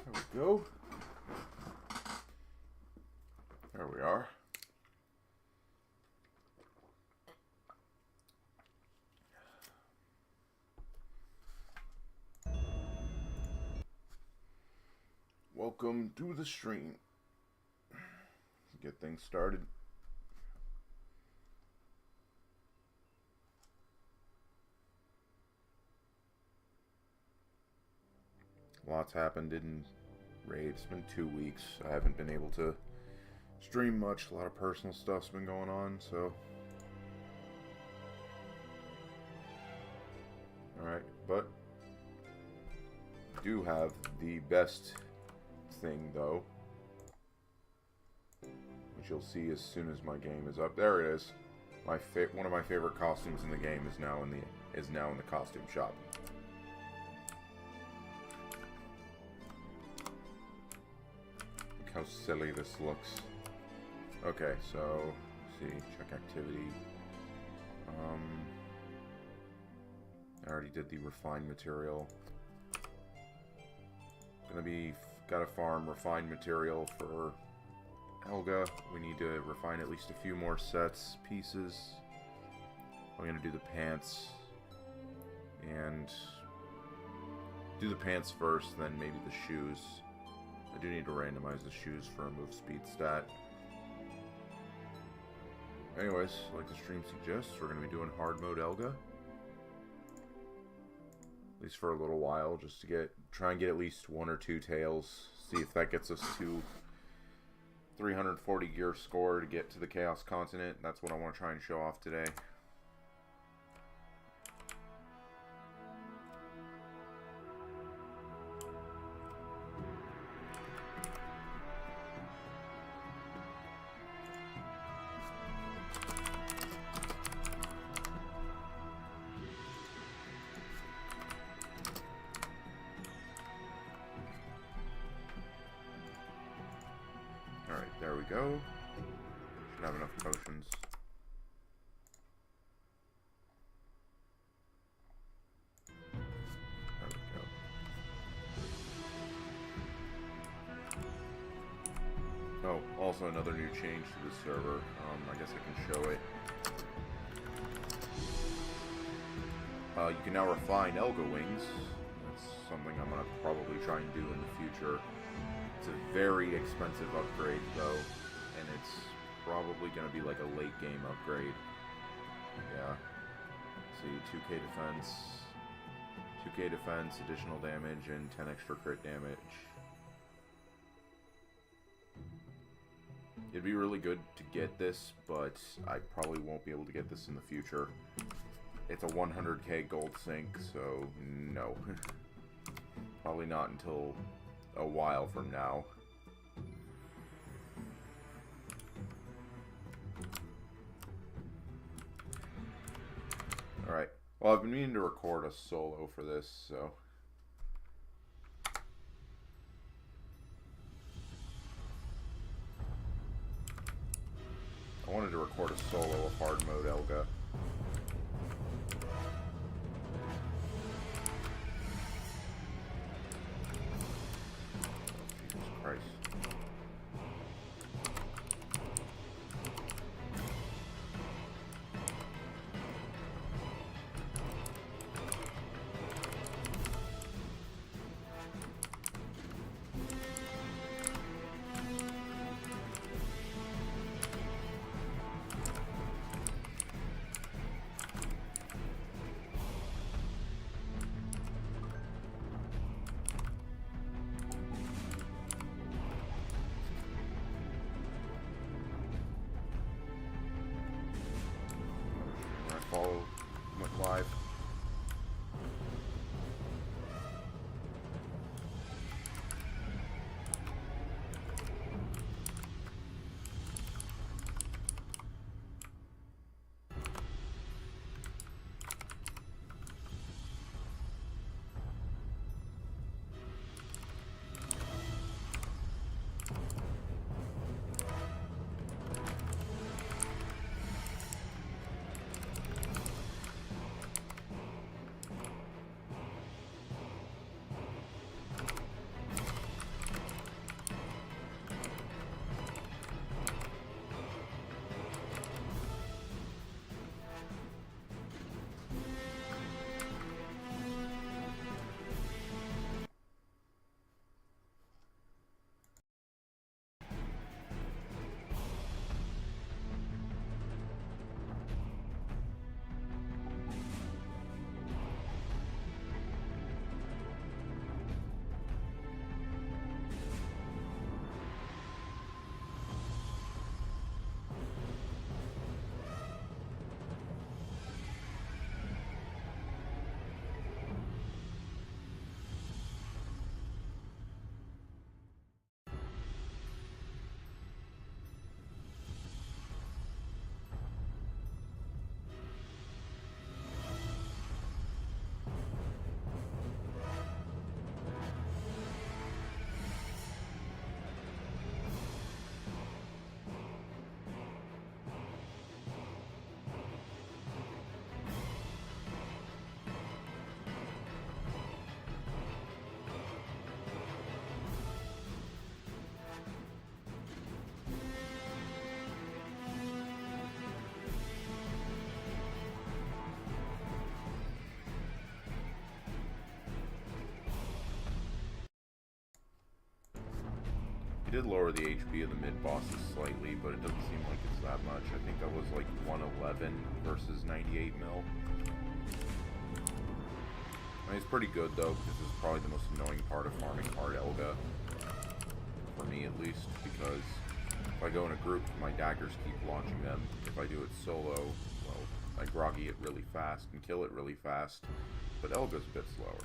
There we go. There we are. Welcome to the stream. Get things started. Lots happened in Raid. It's been 2 weeks. I haven't been able to stream much. A lot of personal stuff's been going on, so. Alright, but I do have the best thing, though, which you'll see as soon as my game is up. There it is. One of my favorite costumes in the game is now in the costume shop. Look how silly this looks. Okay, so let's see, check activity. I already did the refined material. Gotta farm refined material for Elga. We need to refine at least a few more pieces. I'm gonna do the pants and do the pants first, then maybe the shoes. I do need to randomize the shoes for a move speed stat. Anyways, like the stream suggests, we're gonna be doing hard mode Elga. At least for a little while, just to try and get at least 1 or 2 tails. See if that gets us to 340 gear score to get to the Chaos Continent. That's what I want to try and show off today. There we go. Should have enough potions. There we go. Oh, also another new change to the server. I guess I can show it. You can now refine Elga wings. That's something I'm going to probably try and do in the future. It's a very expensive upgrade, though, and it's probably going to be like a late game upgrade. Yeah. See, 2k defense, additional damage, and 10 extra crit damage. It'd be really good to get this, but I probably won't be able to get this in the future. It's a 100k gold sink, so no. Probably not until a while from now. Alright. Well, I've been meaning to record a solo for this, so. I wanted to record a solo of hard mode Elga. Christ. Follow live. He did lower the HP of the mid-bosses slightly, but it doesn't seem like it's that much. I think that was like 111 versus 98 mil. I mean, it's pretty good though, because it's probably the most annoying part of farming hard Elga. For me at least, because if I go in a group, my daggers keep launching them. If I do it solo, well, I groggy it really fast and kill it really fast, but Elga's a bit slower.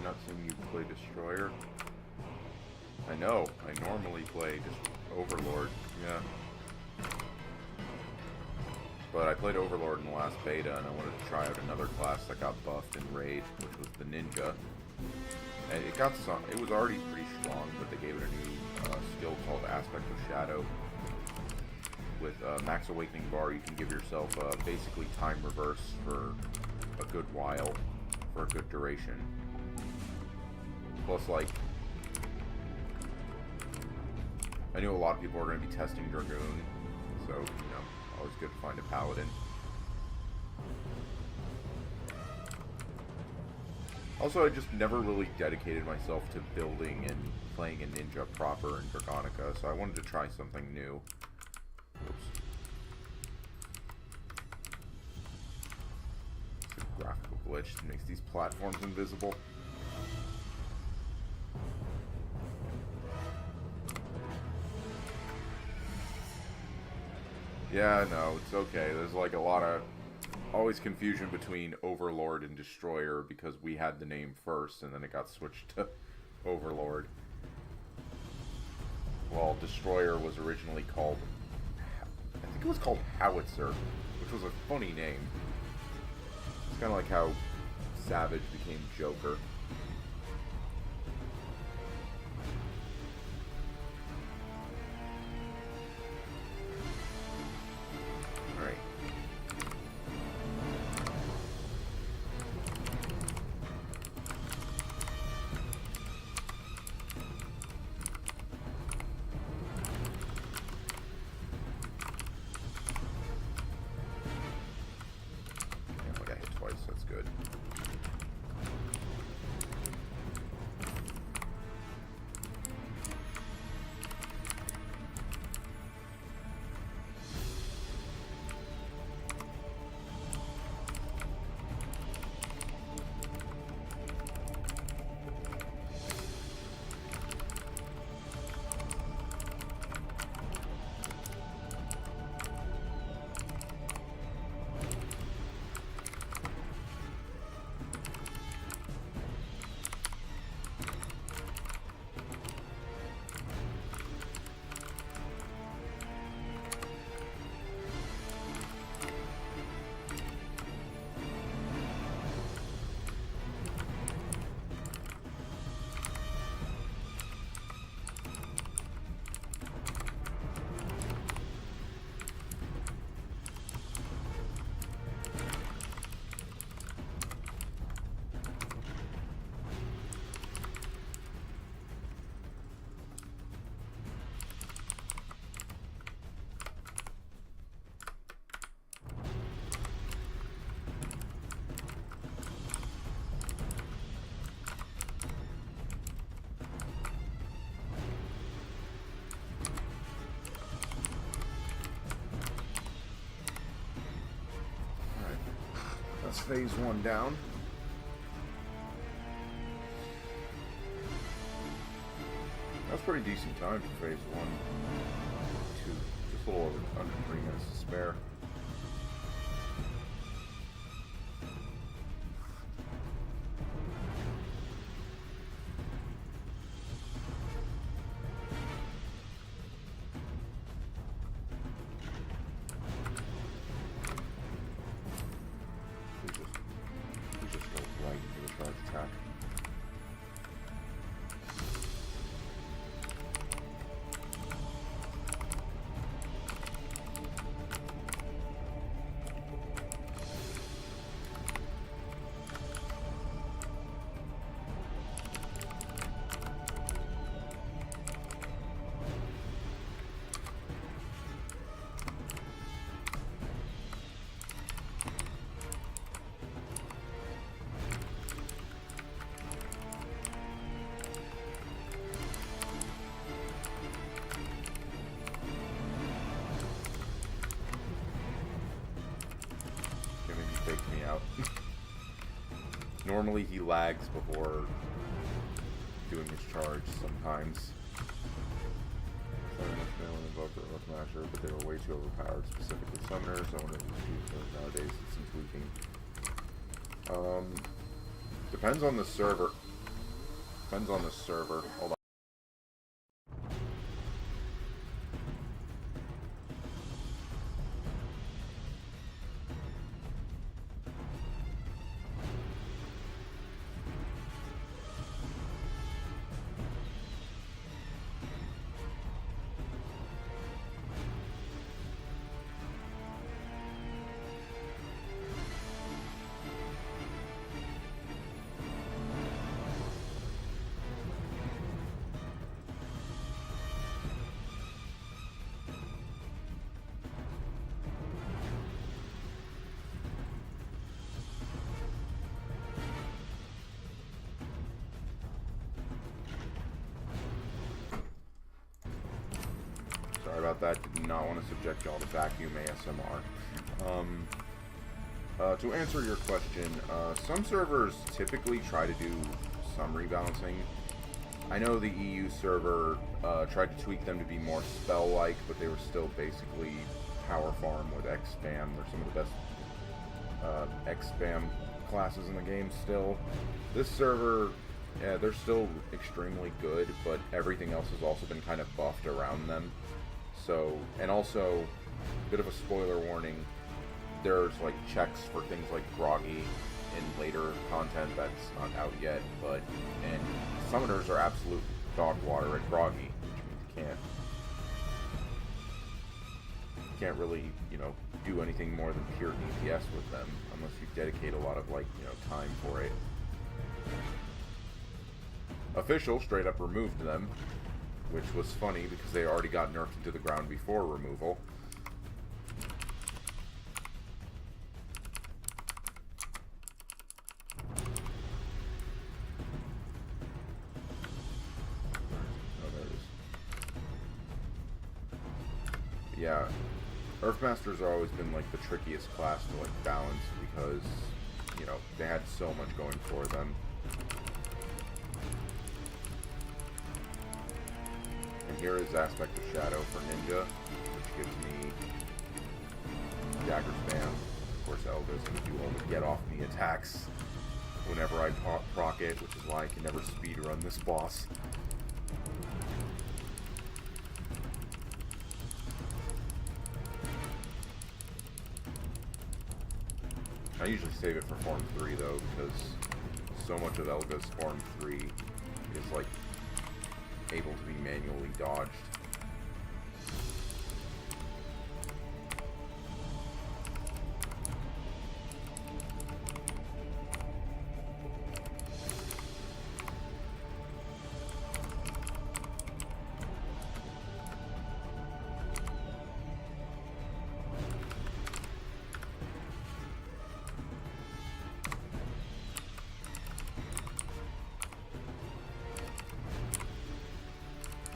Not seeing you play Destroyer. I know, I normally play just Overlord, yeah. But I played Overlord in the last beta, and I wanted to try out another class that got buffed in Raid, which was the Ninja. And it got some, it was already pretty strong, but they gave it a new skill called Aspect of Shadow. With Max Awakening Bar, you can give yourself basically time reverse for a good while, for a good duration. Plus, like, I knew a lot of people were going to be testing Dragoon, so, you know, always good to find a Paladin. Also, I just never really dedicated myself to building and playing a ninja proper in Dragonica, so I wanted to try something new. Oops. It's a graphical glitch that makes these platforms invisible. Yeah, no, it's okay. There's like a lot of always confusion between Overlord and Destroyer because we had the name first and then it got switched to Overlord. Well, Destroyer was originally called, I think it was called Howitzer, which was a funny name. It's kind of like how Savage became Joker. phase 1 down. That's pretty decent time for phase 1. 2. Just a little over under 3 minutes to spare. We just go right into the charge attack. Faked me out. Normally he lags before doing his charge sometimes. But they were way too overpowered, specifically summoners. I wonder if it's nowadays it seems weakening. Depends on the server. Depends on the server. Hold on. Sorry about that. Did not want to subject y'all to vacuum ASMR. To answer your question, some servers typically try to do some rebalancing. I know the EU server tried to tweak them to be more spell-like, but they were still basically power farm with X-Spam. They're some of the best X-Spam classes in the game still. This server, yeah, they're still extremely good, but everything else has also been kind of buffed around them. So, and also, bit of a spoiler warning, there's like checks for things like Groggy in later content that's not out yet, and summoners are absolute dog water at Groggy, which means you can't really, do anything more than pure DPS with them, unless you dedicate a lot of, time for it. Official straight up removed them, which was funny because they already got nerfed into the ground before removal. Oh, there it is. Yeah, Earthmasters have always been like the trickiest class to balance because, they had so much going for them. And here is Aspect of Shadow for Ninja, which gives me Dagger Spam. Of course, Elga's going to do all the get off me attacks whenever I proc it, which is why I can never speedrun this boss. I usually save it for Form 3 though, because so much of Elga's Form 3 is like able to be manually dodged.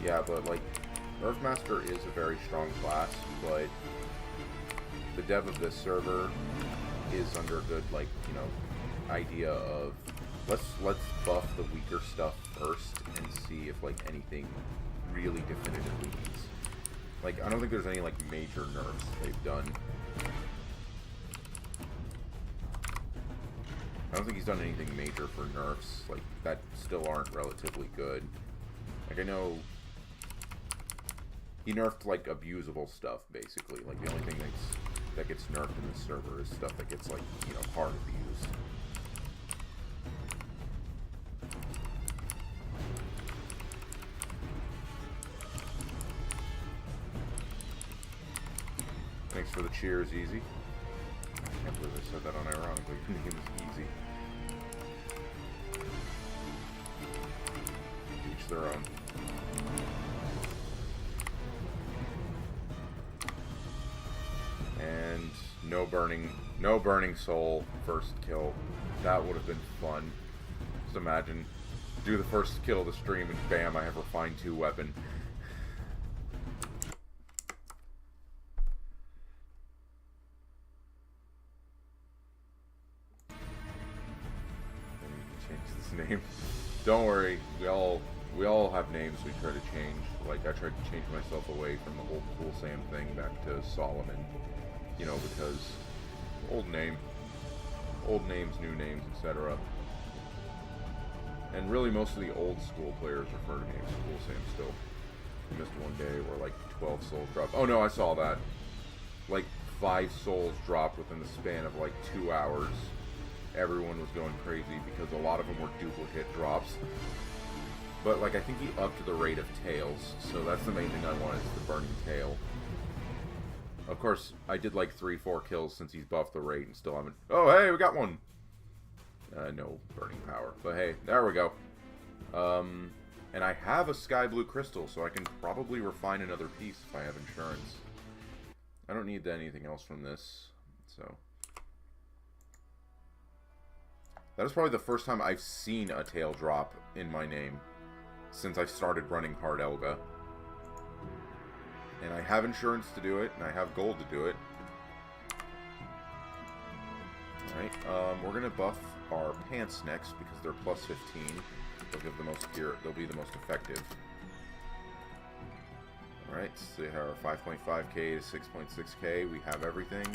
Yeah, but Earthmaster is a very strong class, but the dev of this server is under good, like, you know, idea of let's buff the weaker stuff first and see if, like, anything really definitively needs. Like, I don't think there's any, like, major nerfs they've done. I don't think he's done anything major for nerfs, like, that still aren't relatively good. Like, I know he nerfed, like, abusable stuff, basically. Like, the only thing that gets nerfed in this server is stuff that gets, like, you know, hard abused. Thanks for the cheers, Easy. I can't believe I said that unironically. Your name is Easy. Each their own. And no burning soul first kill. That would have been fun. Just imagine, do the first kill of the stream and bam, I have refined 2 weapon. Name. Don't worry, we all have names we try to change. Like, I tried to change myself away from the whole Cool Sam thing back to Solomon. You know, because old names, new names, etc. And really, most of the old school players refer to me as Cool Sam still. I missed one day where like 12 souls dropped. Oh no, I saw that. Like 5 souls dropped within the span of like 2 hours. Everyone was going crazy because a lot of them were duplicate drops. But, like, I think he upped the rate of tails, so that's the main thing I want, is the burning tail. Of course, I did, like, 3-4 kills since he's buffed the rate and still haven't... Oh, hey, we got one! No burning power. But, hey, there we go. And I have a sky blue crystal, so I can probably refine another piece if I have insurance. I don't need anything else from this, so... That is probably the first time I've seen a tail drop in my name since I started running hard Elga. And I have insurance to do it, and I have gold to do it. Alright, we're going to buff our pants next because they're plus 15. They'll give the most gear, they'll be the most effective. Alright, so we have our 5.5k to 6.6k. We have everything.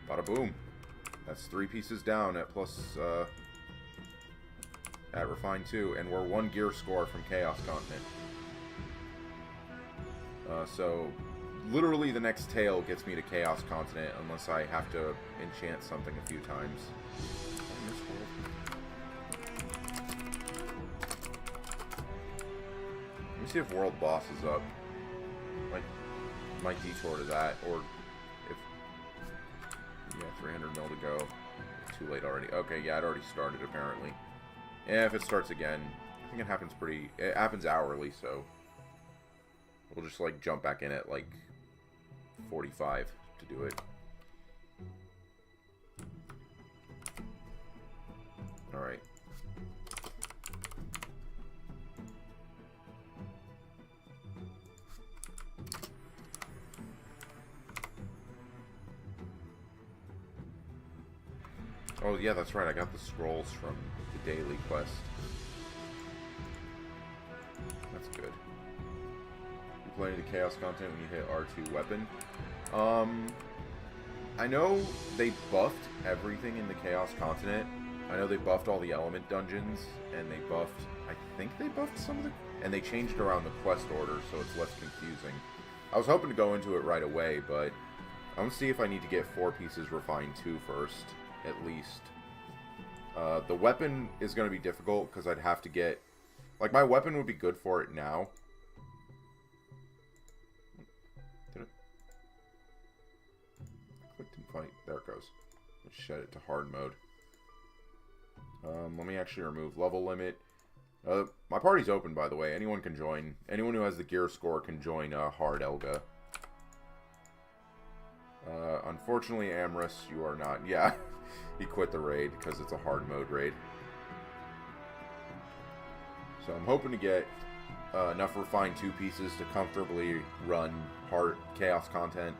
Bada boom. That's 3 pieces down at plus, at Refine 2, and we're 1 gear score from Chaos Continent. So, literally the next tail gets me to Chaos Continent, unless I have to enchant something a few times. Let me see if World Boss is up. Might detour to that, or... Yeah, 300 mil to go. Too late already. Okay, yeah, it already started, apparently. Yeah, if it starts again, I think it happens it happens hourly, so... We'll just, like, jump back in at, like, 45 to do it. Alright. Oh, yeah, that's right. I got the scrolls from the daily quest. That's good. You play the Chaos content when you hit R2 weapon. I know they buffed everything in the Chaos Continent. I know they buffed all the element dungeons, and they buffed... I think they buffed some of the... And they changed around the quest order, so it's less confusing. I was hoping to go into it right away, but... I'm gonna see if I need to get 4 pieces refined 2 first. At least. The weapon is going to be difficult because I'd have to get... Like, my weapon would be good for it now. Did it? I clicked and fight. There it goes. Let's shed it to hard mode. Let me actually remove level limit. My party's open, by the way. Anyone can join. Anyone who has the gear score can join hard Elga. Unfortunately, Amrus, you are not. Yeah. He quit the raid because it's a hard mode raid. So I'm hoping to get enough refined 2 pieces to comfortably run hard Chaos content.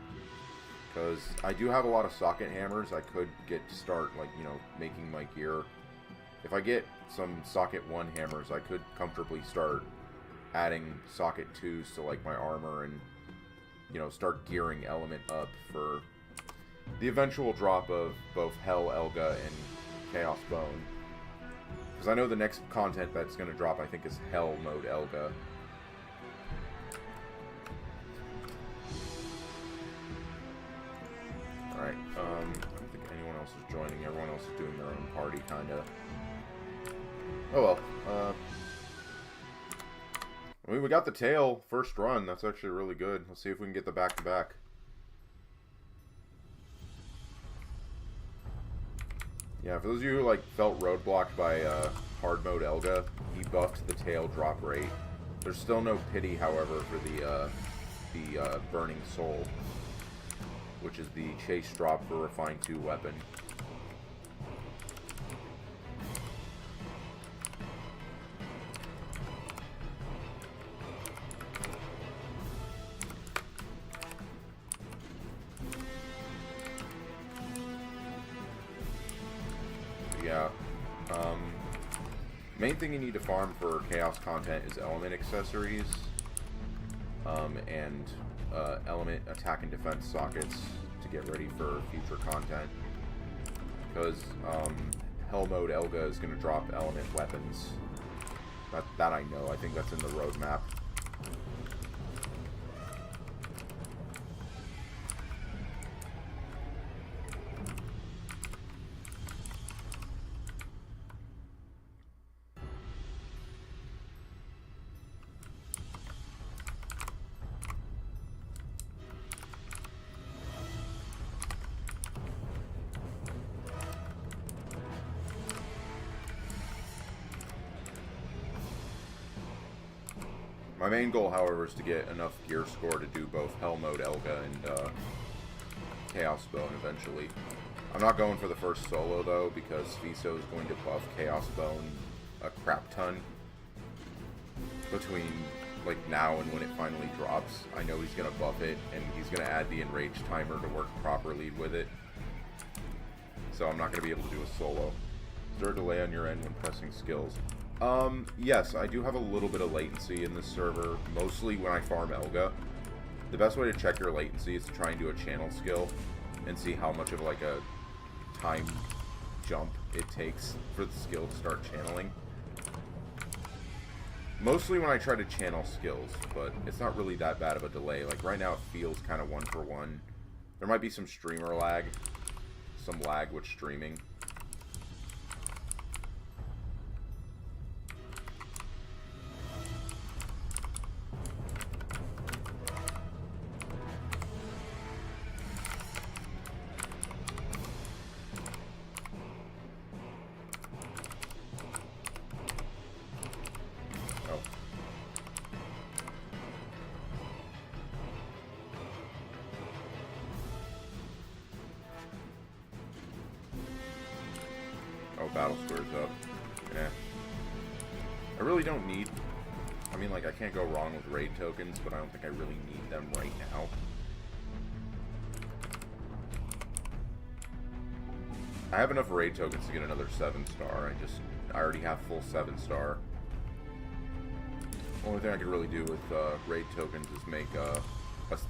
Because I do have a lot of socket hammers. I could get to start, like, you know, making my gear. If I get some socket 1 hammers, I could comfortably start adding socket 2s to, like, my armor and, you know, start gearing element up for the eventual drop of both Hell, Elga, and Chaos Bone. Because I know the next content that's going to drop, I think, is Hell Mode Elga. Alright, I don't think anyone else is joining. Everyone else is doing their own party, kinda. Oh well, I mean, we got the tail first run. That's actually really good. Let's see if we can get the back-to-back. Yeah, for those of you who, like, felt roadblocked by hard mode Elga, he buffed the tail drop rate. There's still no pity, however, for the Burning Soul, which is the chase drop for Refined 2 weapon. Yeah. Main thing you need to farm for Chaos content is element accessories, and element attack and defense sockets to get ready for future content. Because Hell Mode Elga is going to drop element weapons. That I know. I think that's in the roadmap. My main goal, however, is to get enough gear score to do both Hell Mode Elga and Chaos Bone eventually. I'm not going for the first solo, though, because Fiso is going to buff Chaos Bone a crap ton between, like, now and when it finally drops. I know he's going to buff it, and he's going to add the Enrage timer to work properly with it. So I'm not going to be able to do a solo. Is there a delay on your end when pressing skills? Yes, I do have a little bit of latency in this server, mostly when I farm Elga. The best way to check your latency is to try and do a channel skill and see how much of, like, a time jump it takes for the skill to start channeling. Mostly when I try to channel skills, but it's not really that bad of a delay. Like, right now it feels kind of 1 for 1. There might be some streamer lag, some lag with streaming. Battle squares up. Yeah. I really don't need... I mean, like, I can't go wrong with raid tokens, but I don't think I really need them right now. I have enough raid tokens to get another 7-star. I already have full 7-star. Only thing I could really do with raid tokens is make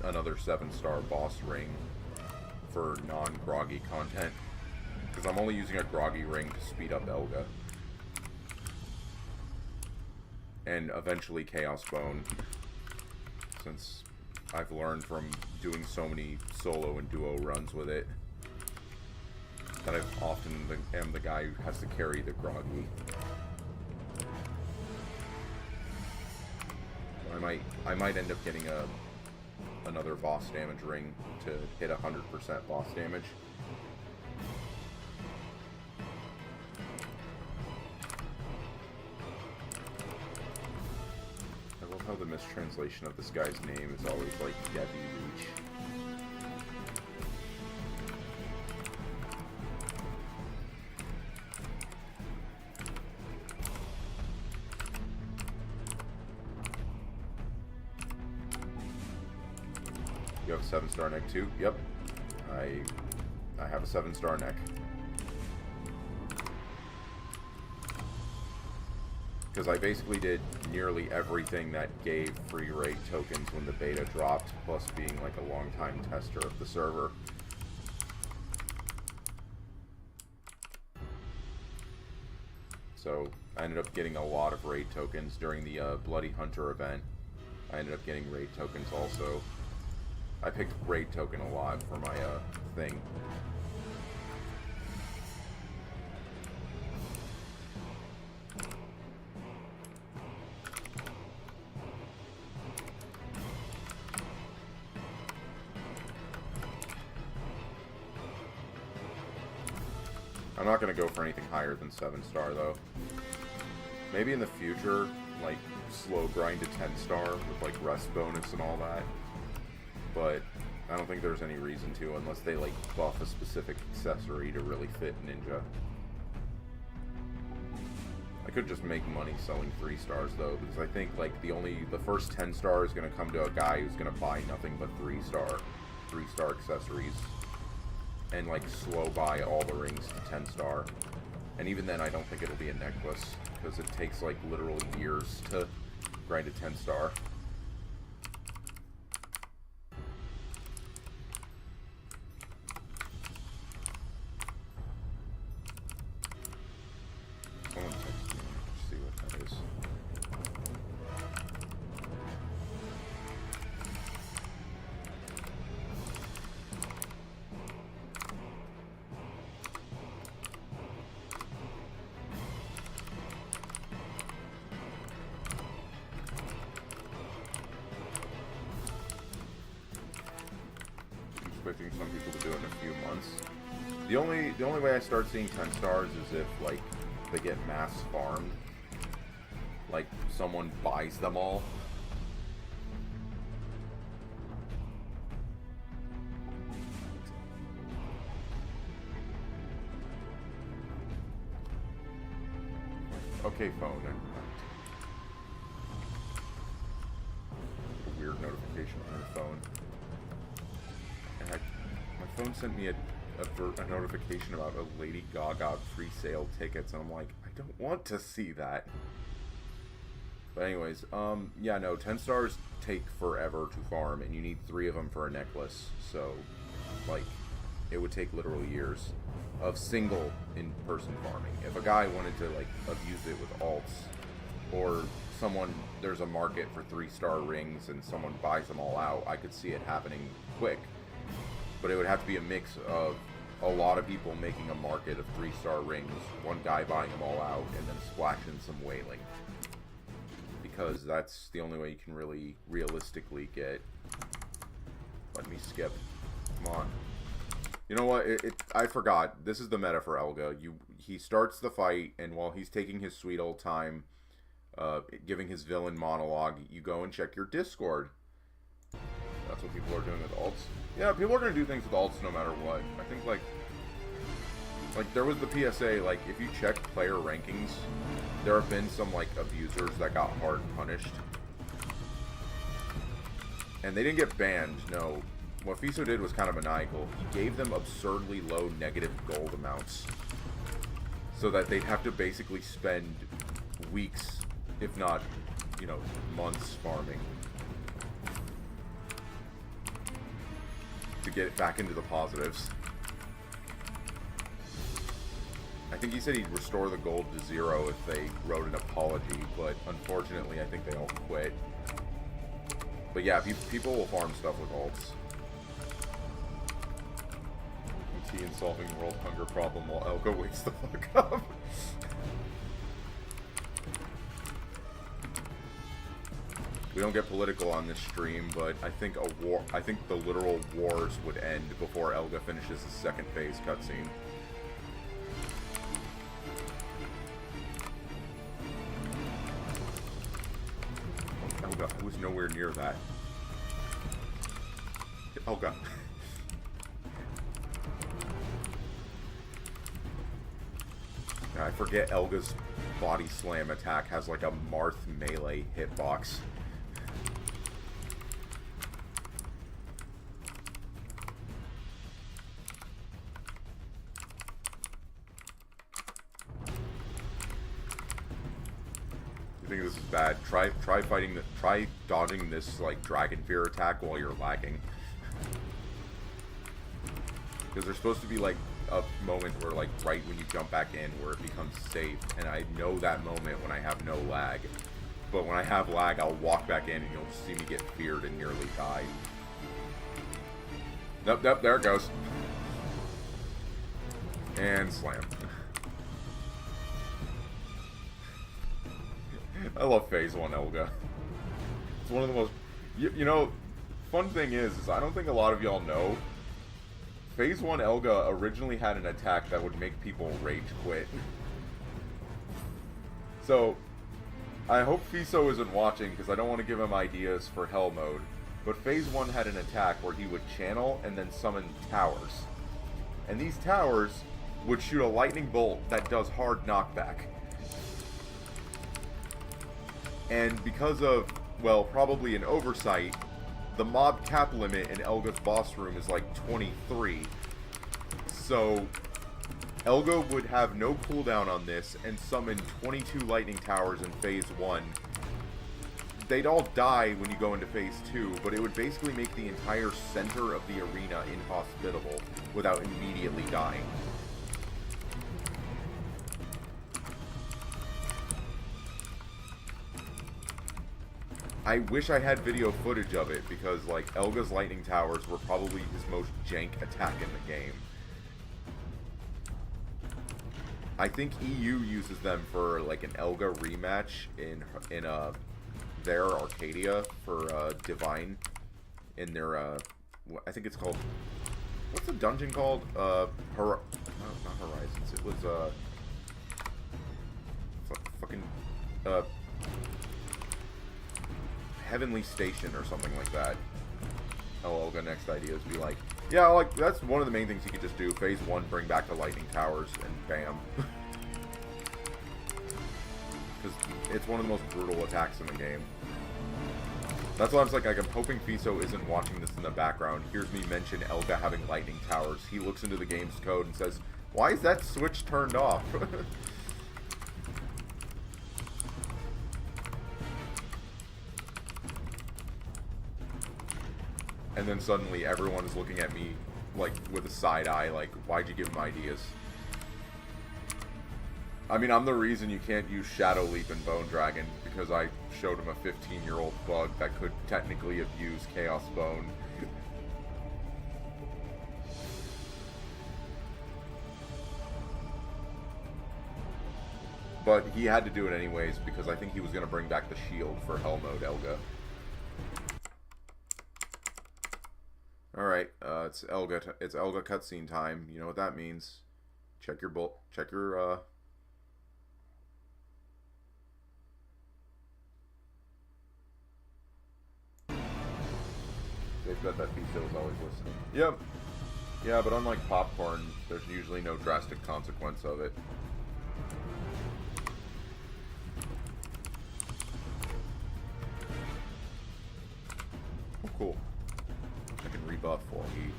another 7-star boss ring for non-groggy content. Because I'm only using a groggy ring to speed up Elga. And eventually Chaos Bone. Since I've learned from doing so many solo and duo runs with it, that I've often am the guy who has to carry the groggy. I might end up getting another boss damage ring to hit 100% boss damage. How the mistranslation of this guy's name is always like Debbie Reach. You have a 7-star neck too? Yep. I have a 7-star neck. Because I basically did nearly everything that gave free raid tokens when the beta dropped, plus being like a long-time tester of the server. So I ended up getting a lot of raid tokens during the Bloody Hunter event. I ended up getting raid tokens also. I picked raid token a lot for my thing. I'm not going to go for anything higher than 7-star, though. Maybe in the future, like, slow grind to 10-star with, like, rest bonus and all that. But I don't think there's any reason to, unless they, like, buff a specific accessory to really fit Ninja. I could just make money selling 3-stars, though, because I think, like, the first 10-star is going to come to a guy who's going to buy nothing but 3-star accessories. And like slow buy all the rings to 10-star. And even then I don't think it'll be a necklace, because it takes like literal years to grind a 10-star. Someone texted me. Let's see what that is. Expecting some people to do it in a few months. The only way I start seeing 10-stars is if like they get mass farmed, like someone buys them all. Okay, phone. A weird notification on your phone. And my phone sent me a notification about a Lady Gaga free sale tickets, and I'm like, I don't want to see that. But anyways, yeah, no, 10-stars take forever to farm, and you need 3 of them for a necklace, so, like, it would take literal years of single in-person farming. If a guy wanted to, like, abuse it with alts, or there's a market for 3-star rings and someone buys them all out, I could see it happening quick. But it would have to be a mix of a lot of people making a market of 3-star rings, one guy buying them all out, and then splashing some whaling. Because that's the only way you can really realistically get... Let me skip. Come on. You know what? I forgot. This is the meta for Elga. He starts the fight, and while he's taking his sweet old time, giving his villain monologue, you go and check your Discord. That's what people are doing with alts. Yeah, people are going to do things with alts no matter what. I think, like there was the PSA, like, if you check player rankings, there have been some, like, abusers that got hard punished. And they didn't get banned, no. What Fiso did was kind of maniacal. He gave them absurdly low negative gold amounts, so that they'd have to basically spend weeks, if not, you know, months farming to get it back into the positives. I think he said he'd restore the gold to 0 if they wrote an apology, but unfortunately I think they all quit. But yeah, people will farm stuff with alts. Tea and solving world hunger problem while Elga wakes the fuck up. We don't get political on this stream, but I think the literal wars would end before Elga finishes his second phase cutscene. Elga, I was nowhere near that. Elga. I forget Elga's body slam attack has like a Marth melee hitbox. bad. Try dodging this like Dragon Fear attack while you're lagging. Because there's supposed to be like a moment where like right when you jump back in where it becomes safe, and I know that moment when I have no lag. But when I have lag, I'll walk back in and you'll see me get feared and nearly die. Nope, nope, there it goes. And slam. I love Phase 1 Elga. It's one of the most... You know, fun thing is I don't think a lot of y'all know, Phase 1 Elga originally had an attack that would make people rage quit. So, I hope Fiso isn't watching because I don't want to give him ideas for Hell Mode. But Phase 1 had an attack where he would channel and then summon towers. And these towers would shoot a lightning bolt that does hard knockback. And because of, well, probably an oversight, the mob cap limit in Elga's boss room is like 23. So, Elga would have no cooldown on this and summon 22 lightning towers in Phase 1. They'd all die when you go into Phase 2, but it would basically make the entire center of the arena inhospitable without immediately dying. I wish I had video footage of it, because, like, Elga's lightning towers were probably his most jank attack in the game. I think EU uses them for, like, an Elga rematch in their Arcadia for, Divine. In their, I think it's called... What's the dungeon called? No, not Horizons. It was, fucking, Heavenly Station or something like that. Oh, Elga next idea is be like, yeah, like, that's one of the main things you could just do. Phase 1, bring back the lightning towers, and bam. Because it's one of the most brutal attacks in the game. That's why I was like, I'm hoping Fiso isn't watching this in the background. Hears me mention Elga having lightning towers. He looks into the game's code and says, why is that switch turned off? And then suddenly everyone is looking at me, like, with a side eye, like, why'd you give him ideas? I mean, I'm the reason you can't use Shadow Leap in Bone Dragon, because I showed him a 15-year-old bug that could technically have used Chaos Bone. But he had to do it anyways, because I think he was going to bring back the shield for Hell Mode Elga. Alright, it's Elga cutscene time. You know what that means. Check your They've got that Fiso is always listening. Yep. Yeah, but unlike popcorn, there's usually no drastic consequence of it. Oh, cool. I can rebuff while he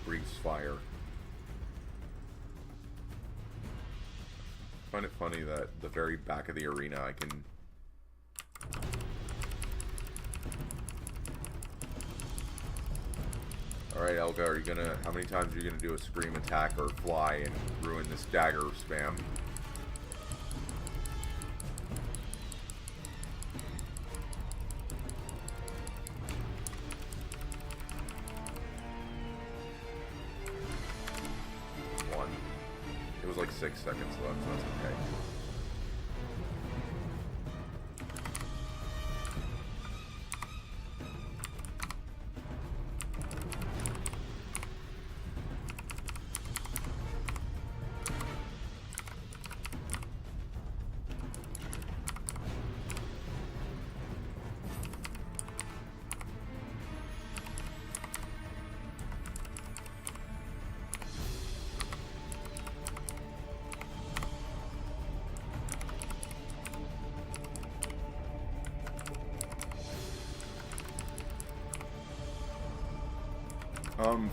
breathes fire. I find it funny that the very back of the arena I can... Alright, Elga, are you gonna... How many times are you gonna do a scream attack or fly and ruin this dagger spam? It was like 6 seconds left, so that's okay.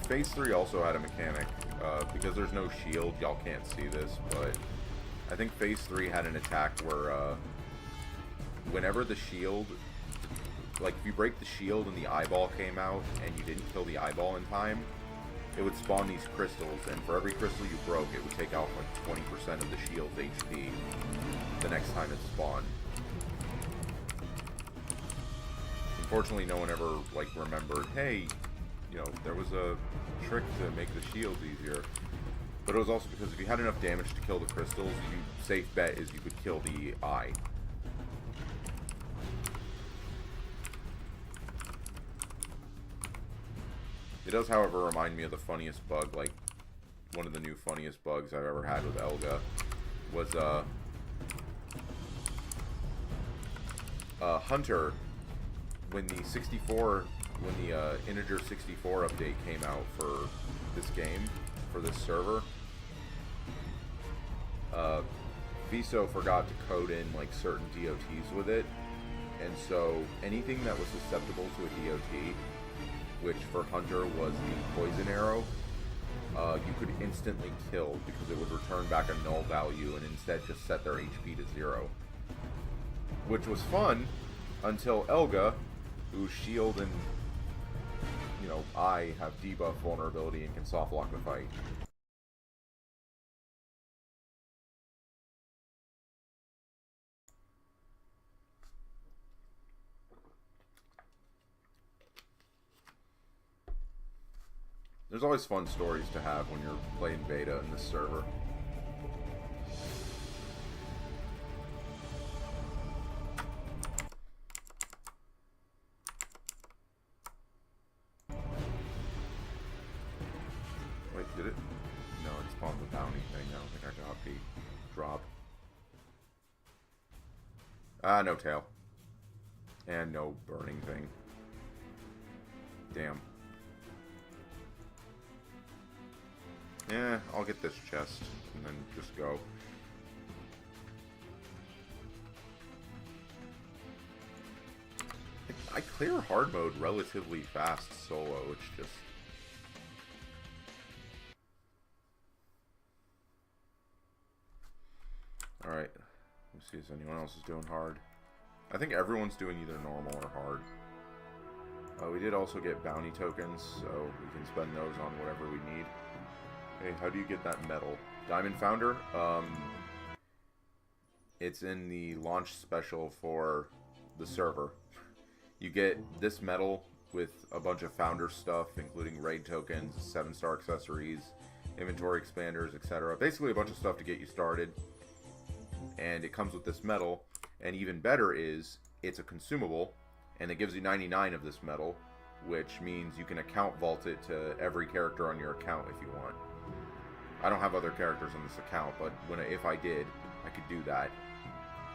Phase 3 also had a mechanic. Because there's no shield, y'all can't see this, but I think Phase 3 had an attack where, whenever the shield, like if you break the shield and the eyeball came out and you didn't kill the eyeball in time, it would spawn these crystals, and for every crystal you broke, it would take out like 20% of the shield's HP the next time it spawned. Unfortunately, no one ever, like, remembered, hey, you know, there was a trick to make the shields easier. But it was also because if you had enough damage to kill the crystals, your safe bet is you could kill the eye. It does, however, remind me of the funniest bug, like, one of the new funniest bugs I've ever had with Elga was, Hunter, when the Integer 64 update came out for this game, for this server, Viso forgot to code in, like, certain DOTs with it, and so anything that was susceptible to a DOT, which for Hunter was the poison arrow, you could instantly kill because it would return back a null value and instead just set their HP to 0. Which was fun until Elga, whose shield and, you know, eye have debuff vulnerability and can soft lock the fight. There's always fun stories to have when you're playing beta in this server. Wait, did it? No, it spawned the bounty thing. I don't think I got the drop. No tail. And no burning thing. Damn. Yeah, I'll get this chest and then just go. I clear hard mode relatively fast solo, it's just... Alright, let's see if anyone else is doing hard. I think everyone's doing either normal or hard. We did also get bounty tokens, so we can spend those on whatever we need. Hey, how do you get that medal? Diamond Founder? It's in the launch special for the server. You get this medal with a bunch of Founder stuff, including raid tokens, 7-star accessories, inventory expanders, etc. Basically a bunch of stuff to get you started. And it comes with this medal. And even better is, it's a consumable, and it gives you 99 of this medal, which means you can account vault it to every character on your account if you want. I don't have other characters on this account, but if I did, I could do that.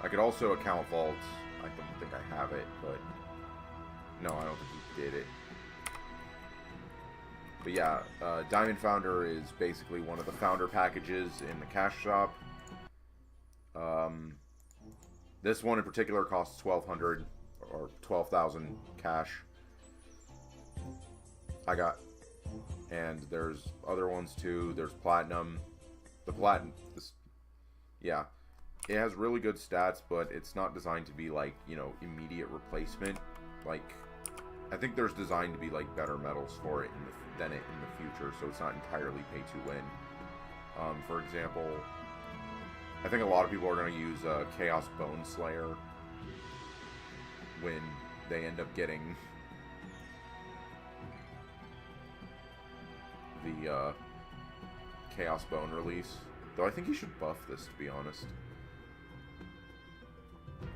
I could also account vault. I don't think I have it, but no, I don't think he did it. But yeah, Diamond Founder is basically one of the Founder packages in the cash shop. This one in particular costs 1,200 or 12,000 cash. I got. And there's other ones too. There's Platinum. The Platinum, yeah, it has really good stats, but it's not designed to be like, you know, immediate replacement. Like, I think there's designed to be like better medals for it than it in the future, so it's not entirely pay to win. For example, I think a lot of people are going to use Chaos Bone Slayer when they end up getting the Chaos Bone release. Though I think he should buff this, to be honest.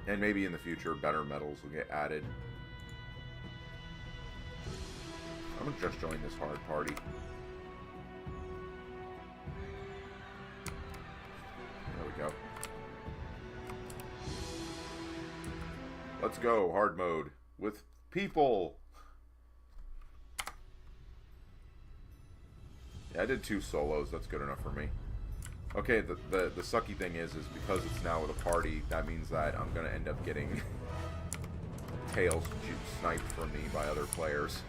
And maybe in the future, better medals will get added. I'm gonna just join this hard party. There we go. Let's go, hard mode. With people! Yeah, I did 2 solos. That's good enough for me. Okay, the sucky thing is because it's now with a party, that means that I'm gonna end up getting tails sniped from me by other players.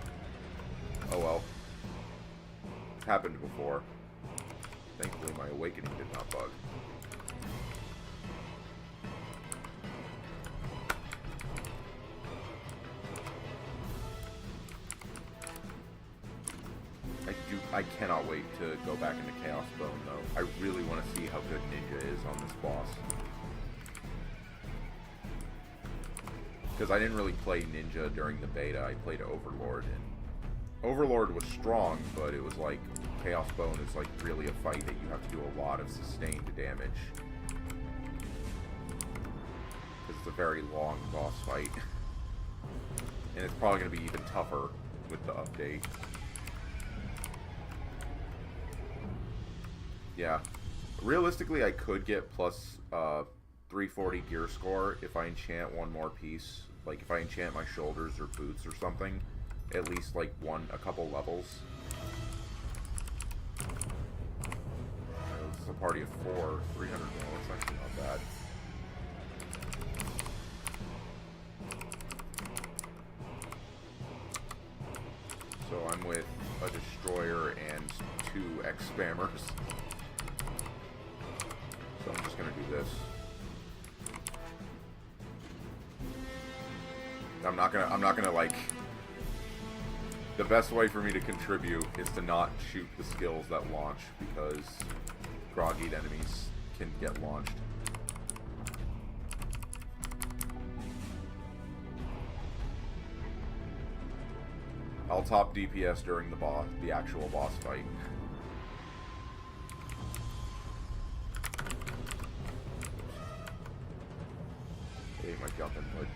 Oh well. It's happened before. Thankfully, my awakening did not bug. I cannot wait to go back into Chaos Bone, though. I really want to see how good Ninja is on this boss. Because I didn't really play Ninja during the beta. I played Overlord, and Overlord was strong, but it was like Chaos Bone is like really a fight that you have to do a lot of sustained damage. Because it's a very long boss fight. And it's probably going to be even tougher with the update. Yeah. Realistically, I could get plus 340 gear score if I enchant one more piece. Like, if I enchant my shoulders or boots or something. At least, like, a couple levels. This is a party of 4. 300 mil. It's actually not bad. So I'm with a destroyer and 2 X-spammers. So I'm just gonna do this. I'm not gonna like... The best way for me to contribute is to not shoot the skills that launch, because groggy enemies can get launched. I'll top DPS during the actual boss fight. Hey, my jump input.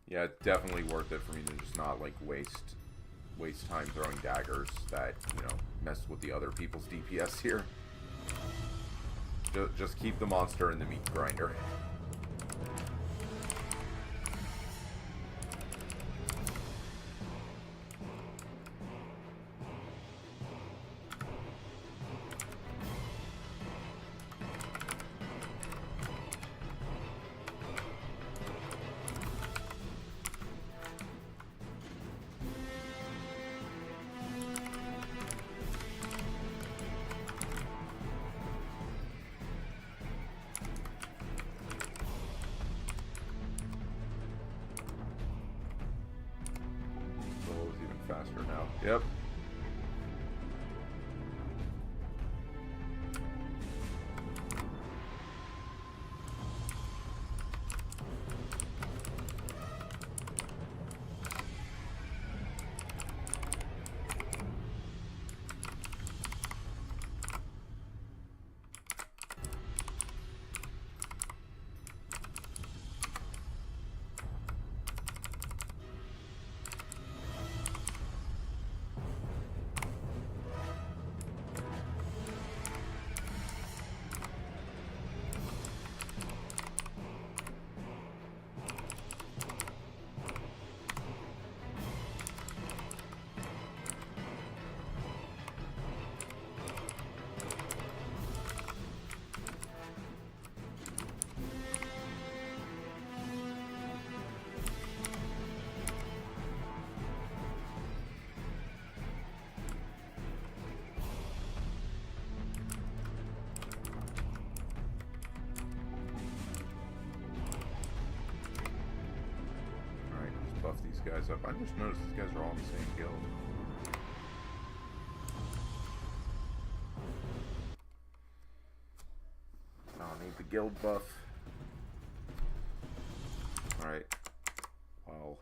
Yeah, it's definitely worth it for me to just not, like, waste time throwing daggers that, you know, mess with the other people's DPS here. Just keep the monster in the meat grinder. Faster now. Yep. Buff these guys up. I just noticed these guys are all in the same guild. with the guild buff. Alright. Well,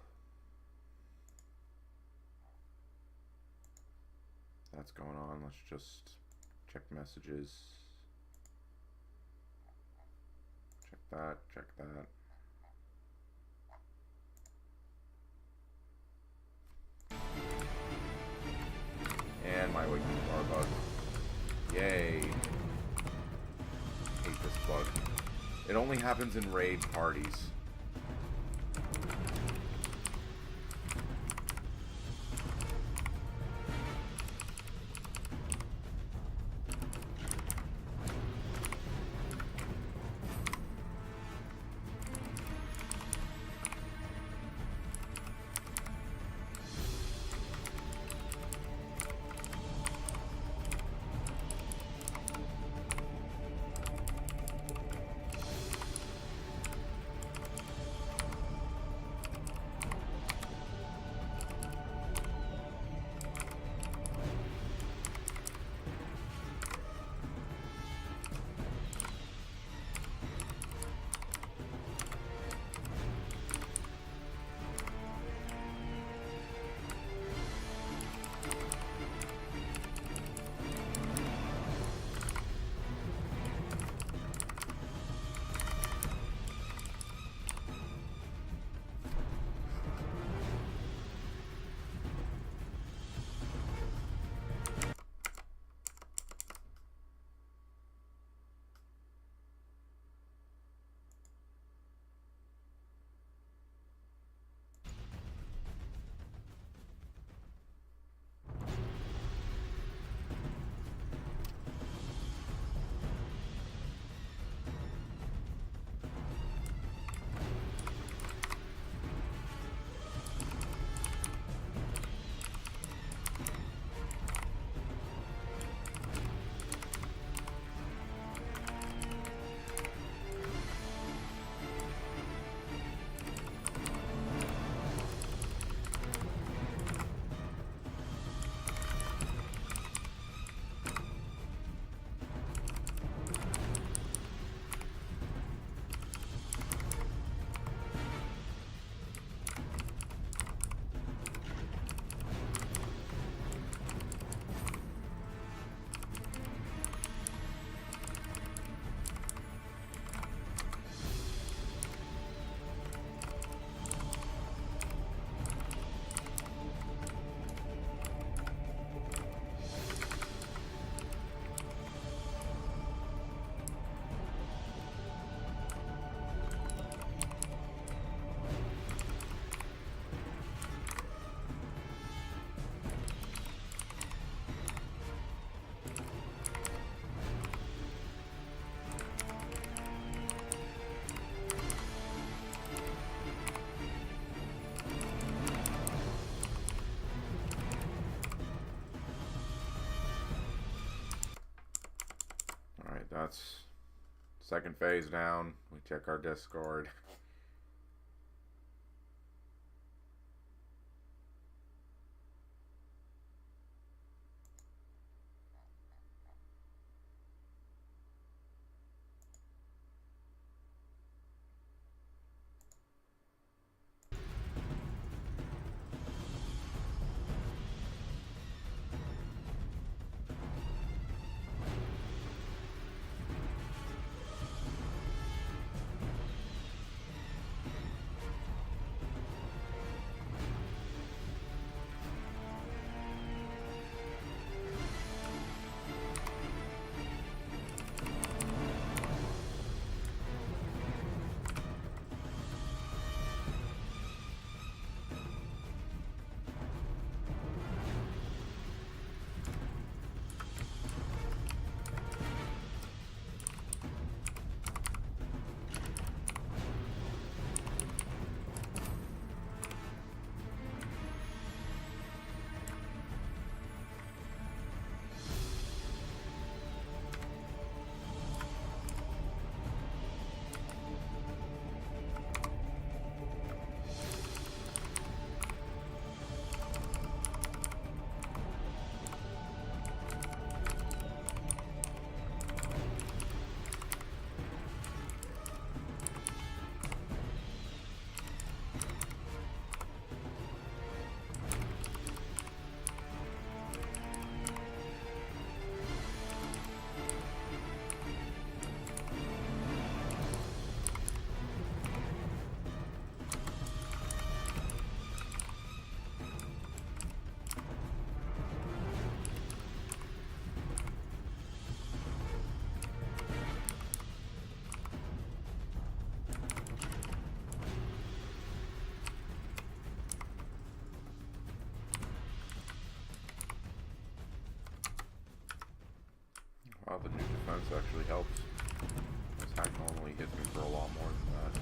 that's going on. Let's just check messages. Check that, check that. And my awakening bar bug. Yay. Hate this bug. It only happens in raid parties. That's second phase down. We check our discard. Oh, the new defense actually helps. This hack normally hits me for a lot more than that.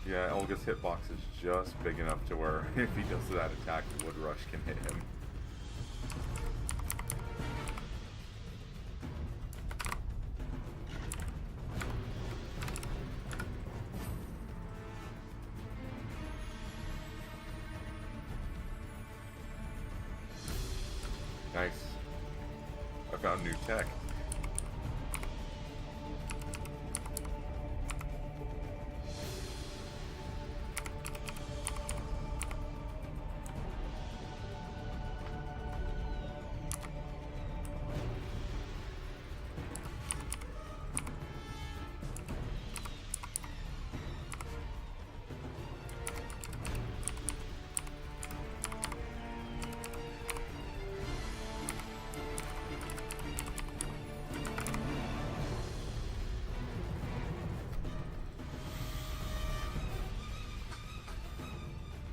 Yeah, Elga's hitbox is just big enough to where if he does that attack, Wood Rush can hit him. Nice. I found new tech.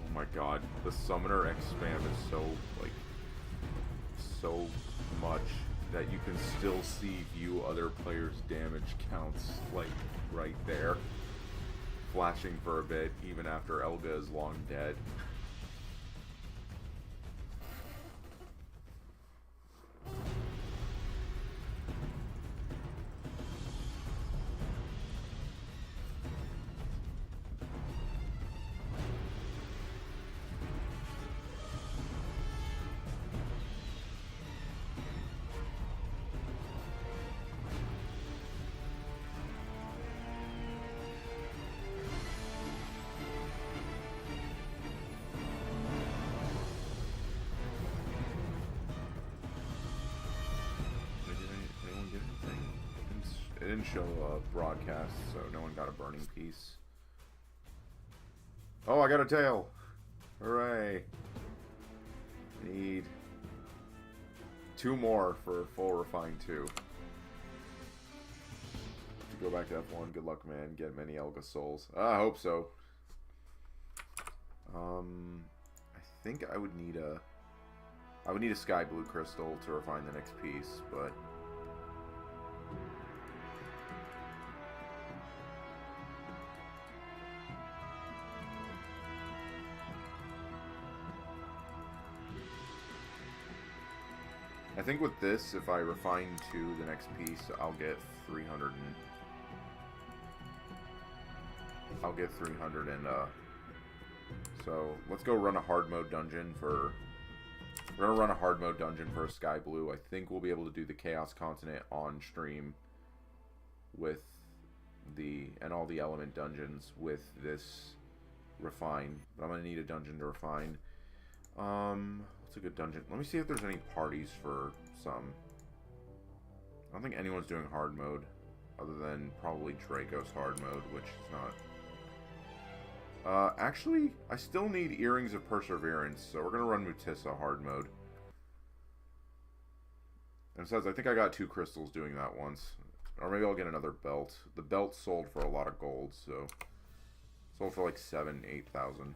Oh my god, the summoner X spam is so, like, so much that you can still see view other players' damage counts, like, right there. Flashing for a bit, even after Elga is long dead. It didn't show a broadcast, so no one got a burning piece. Oh, I got a tail! Hooray! Need 2 more for full refine 2. To go back to F1, good luck, man. Get many Elga souls. I hope so. I think I would need a sky blue crystal to refine the next piece, but I think with this, if I refine 2 the next piece, I'll get 300 and... I'll get 300 and, so, let's go run a hard mode dungeon for... We're gonna run a hard mode dungeon for a Sky Blue. I think we'll be able to do the Chaos Continent on stream with the... and all the element dungeons with this refine. But I'm gonna need a dungeon to refine. What's a good dungeon? Let me see if there's any parties for some. I don't think anyone's doing hard mode, other than probably Draco's hard mode, which is not. Actually, I still need Earrings of Perseverance, so we're gonna run Mutissa hard mode. And it says, I think I got 2 crystals doing that once. Or maybe I'll get another belt. The belt sold for a lot of gold, so... Sold for like 8,000.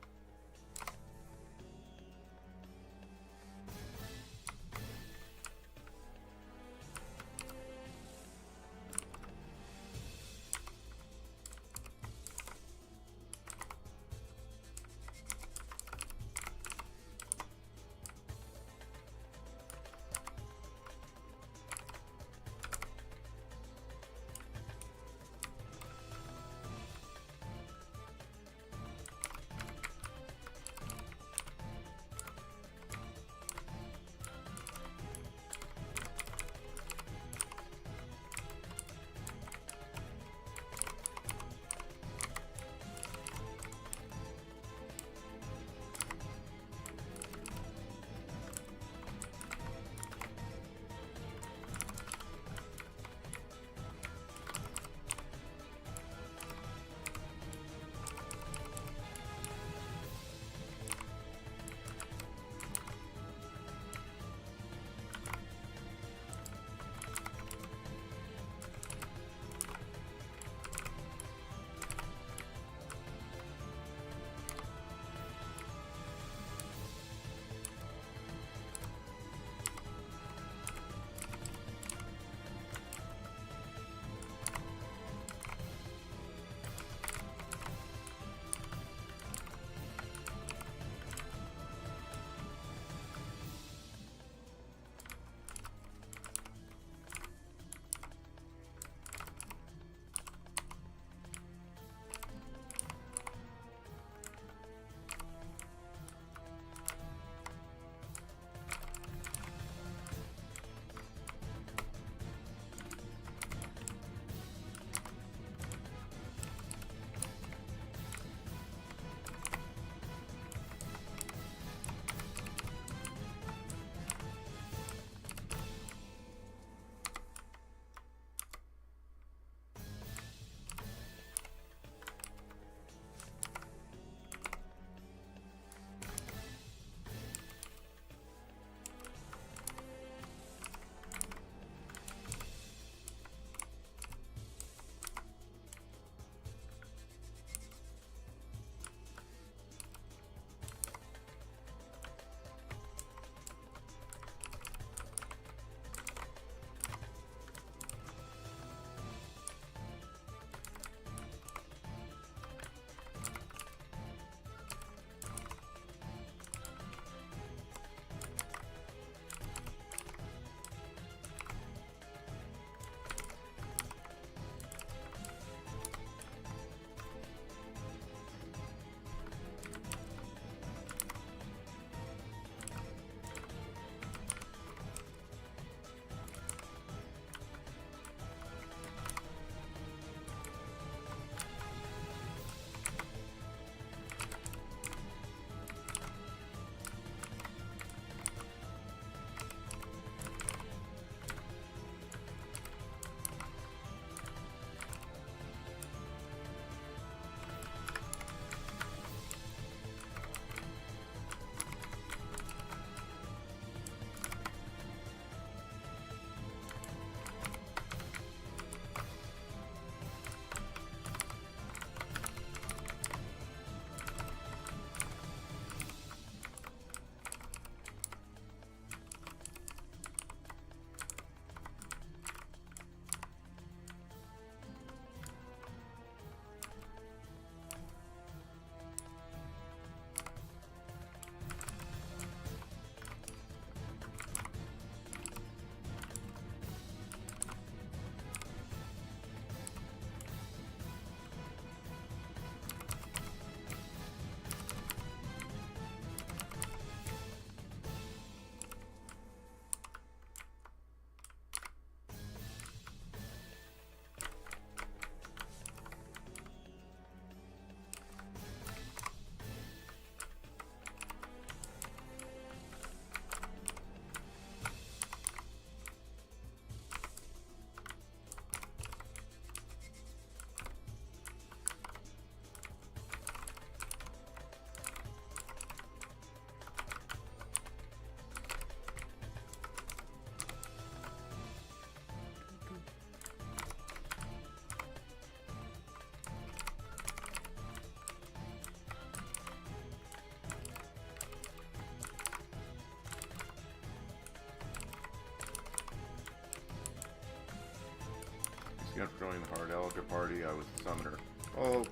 again for joining the Hard Elga party. I was the summoner. Oh,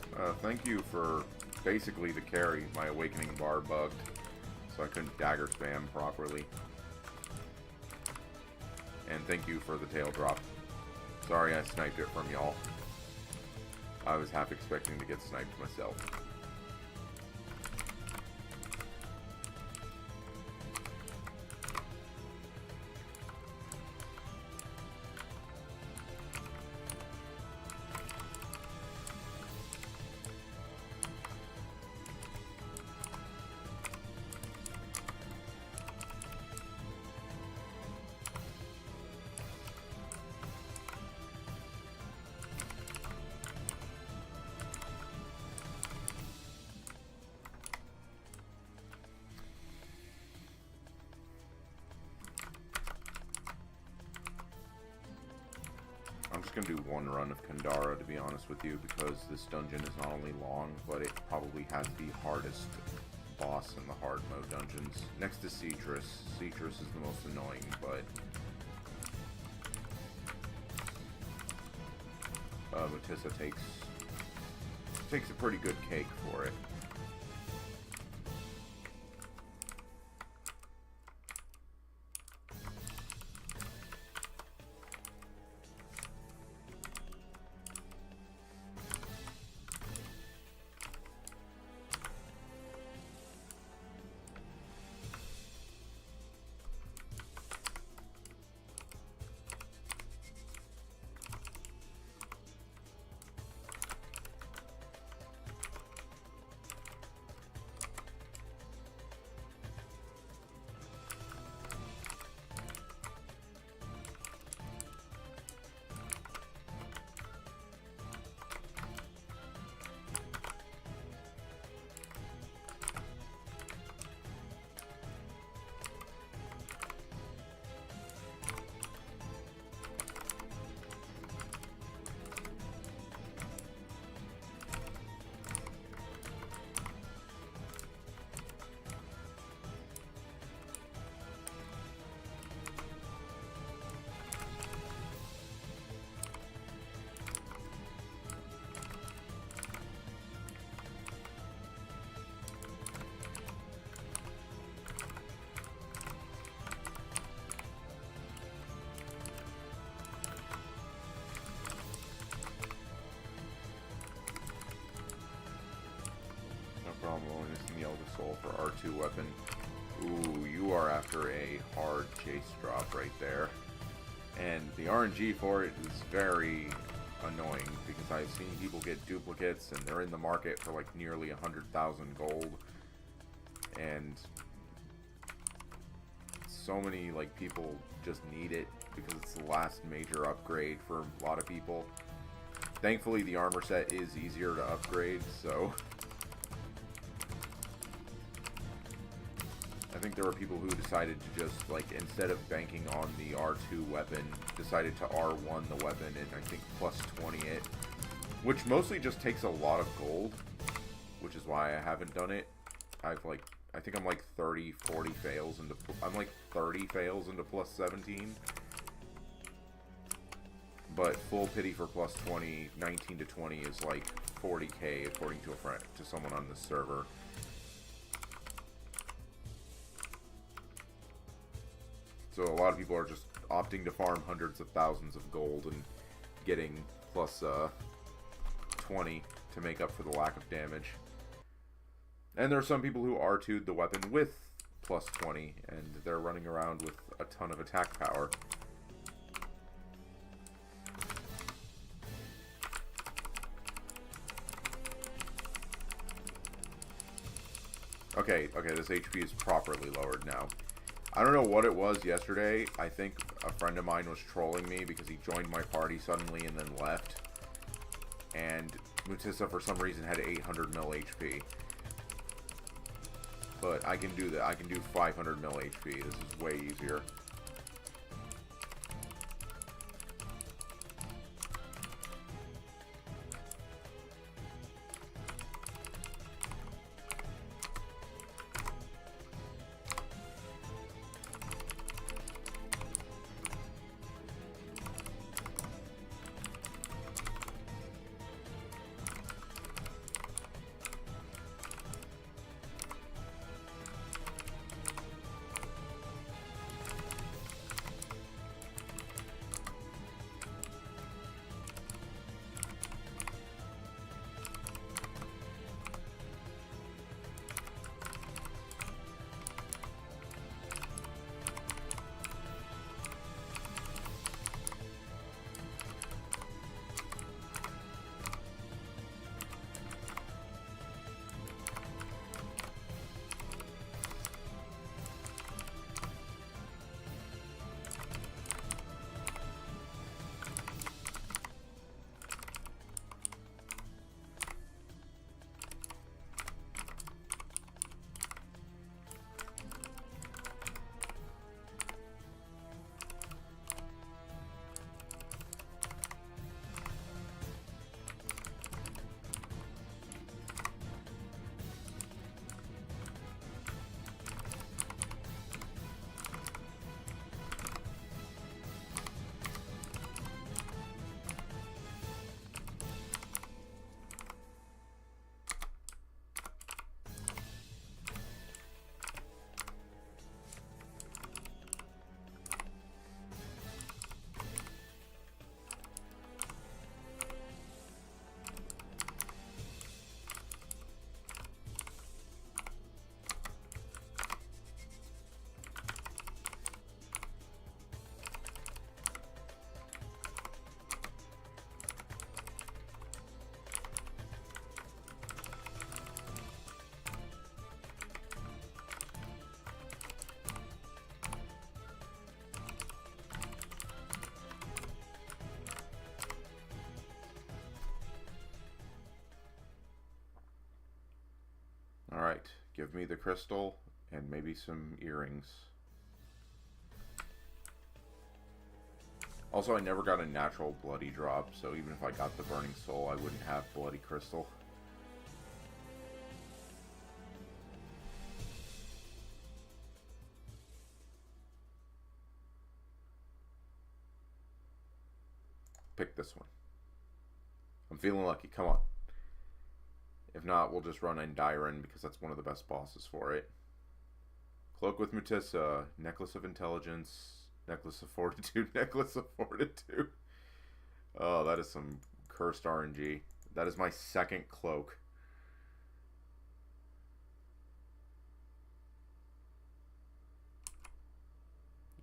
thank you for basically the carry. My awakening bar bugged, so I couldn't dagger spam properly. And thank you for the tail drop. Sorry I sniped it from y'all. I was half expecting to get sniped myself. I'm just going to do one run of Kandara, to be honest with you, because this dungeon is not only long, but it probably has the hardest boss in the hard mode dungeons. Next to Citrus. Citrus is the most annoying, but Mutissa takes a pretty good cake for it. Rolling this in the Elga Soul for R2 weapon. Ooh, you are after a hard chase drop right there. And the RNG for it is very annoying because I've seen people get duplicates and they're in the market for like nearly 100,000 gold. And so many like people just need it because it's the last major upgrade for a lot of people. Thankfully the armor set is easier to upgrade, so I think there were people who decided to just, like, instead of banking on the R2 weapon, decided to R1 the weapon and I think plus 20 it. Which mostly just takes a lot of gold, which is why I haven't done it. I've, like, I think I'm like 30, 40 fails into, I'm like 30 fails into plus 17. But full pity for plus 20, 19 to 20 is like 40k according to a friend, to someone on the server. So a lot of people are just opting to farm hundreds of thousands of gold and getting plus 20 to make up for the lack of damage. And there are some people who R2'd the weapon with plus 20, and they're running around with a ton of attack power. Okay, this HP is properly lowered now. I don't know what it was yesterday. I think a friend of mine was trolling me because he joined my party suddenly and then left. And Mutissa, for some reason, had 800 mil HP. But I can do that. I can do 500 mil HP. This is way easier. Alright, give me the crystal and maybe some earrings. Also, I never got a natural bloody drop, so even if I got the burning soul, I wouldn't have bloody crystal. Pick this one. I'm feeling lucky. Come on. If not, we'll just run Endyron because that's one of the best bosses for it. Cloak with Mutissa, Necklace of Intelligence, Necklace of Fortitude, Necklace of Fortitude. Oh, that is some cursed RNG. That is my second cloak.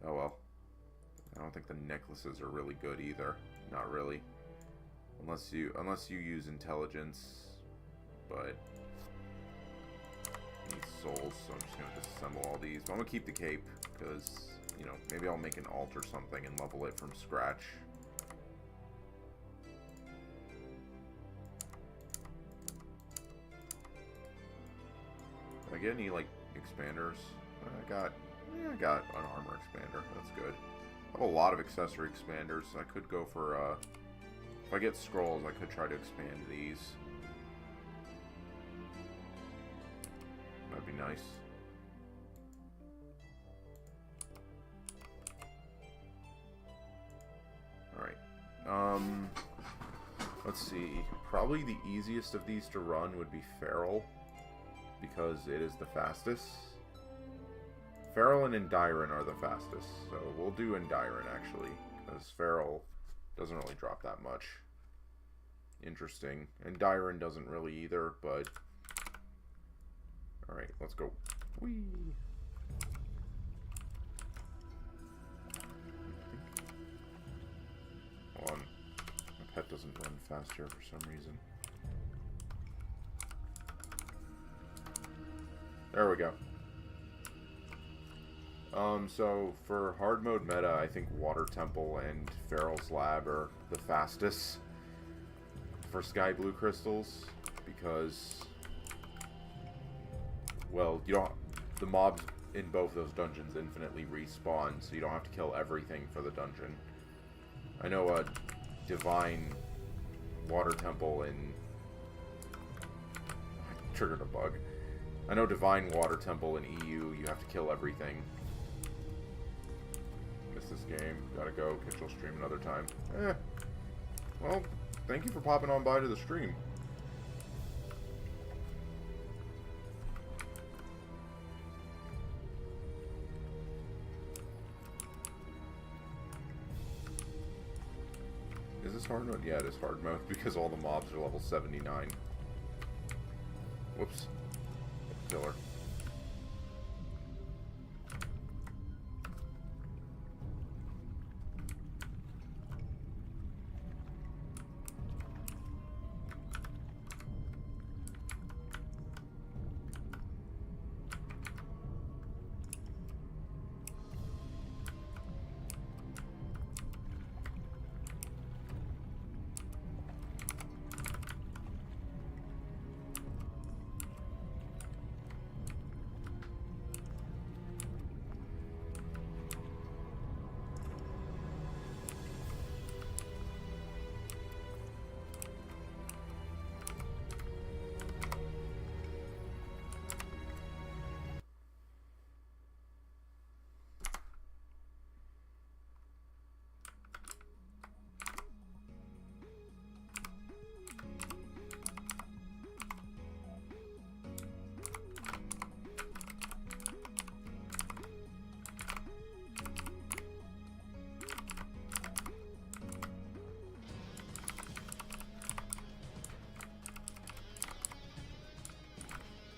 Oh well. I don't think the necklaces are really good either. Not really. Unless you use intelligence. But I need souls, so I'm just gonna disassemble all these. But I'm gonna keep the cape because, you know, maybe I'll make an alt or something and level it from scratch. Did I get any like expanders? I got an armor expander. That's good. I have a lot of accessory expanders. So I could go for if I get scrolls, I could try to expand these. That'd be nice. Alright. Let's see. Probably the easiest of these to run would be Feral, because it is the fastest. Feral and Endyron are the fastest, so we'll do Endyron actually, because Feral doesn't really drop that much. Interesting. Endyron doesn't really either, but alright, let's go. Whee! Hold on. My pet doesn't run fast here for some reason. There we go. So for hard mode meta, I think Water Temple and Feral's Lab are the fastest for Sky Blue crystals, because, well, you don't, the mobs in both those dungeons infinitely respawn, so you don't have to kill everything for the dungeon. I know a Divine Water Temple in, I triggered a bug. I know Divine Water Temple in EU, you have to kill everything. Missed this game. Gotta go. Kitch will stream another time. Well, thank you for popping on by to the stream. Is this hard mode? Yeah, it is hard mode because all the mobs are level 79. Whoops. Killer.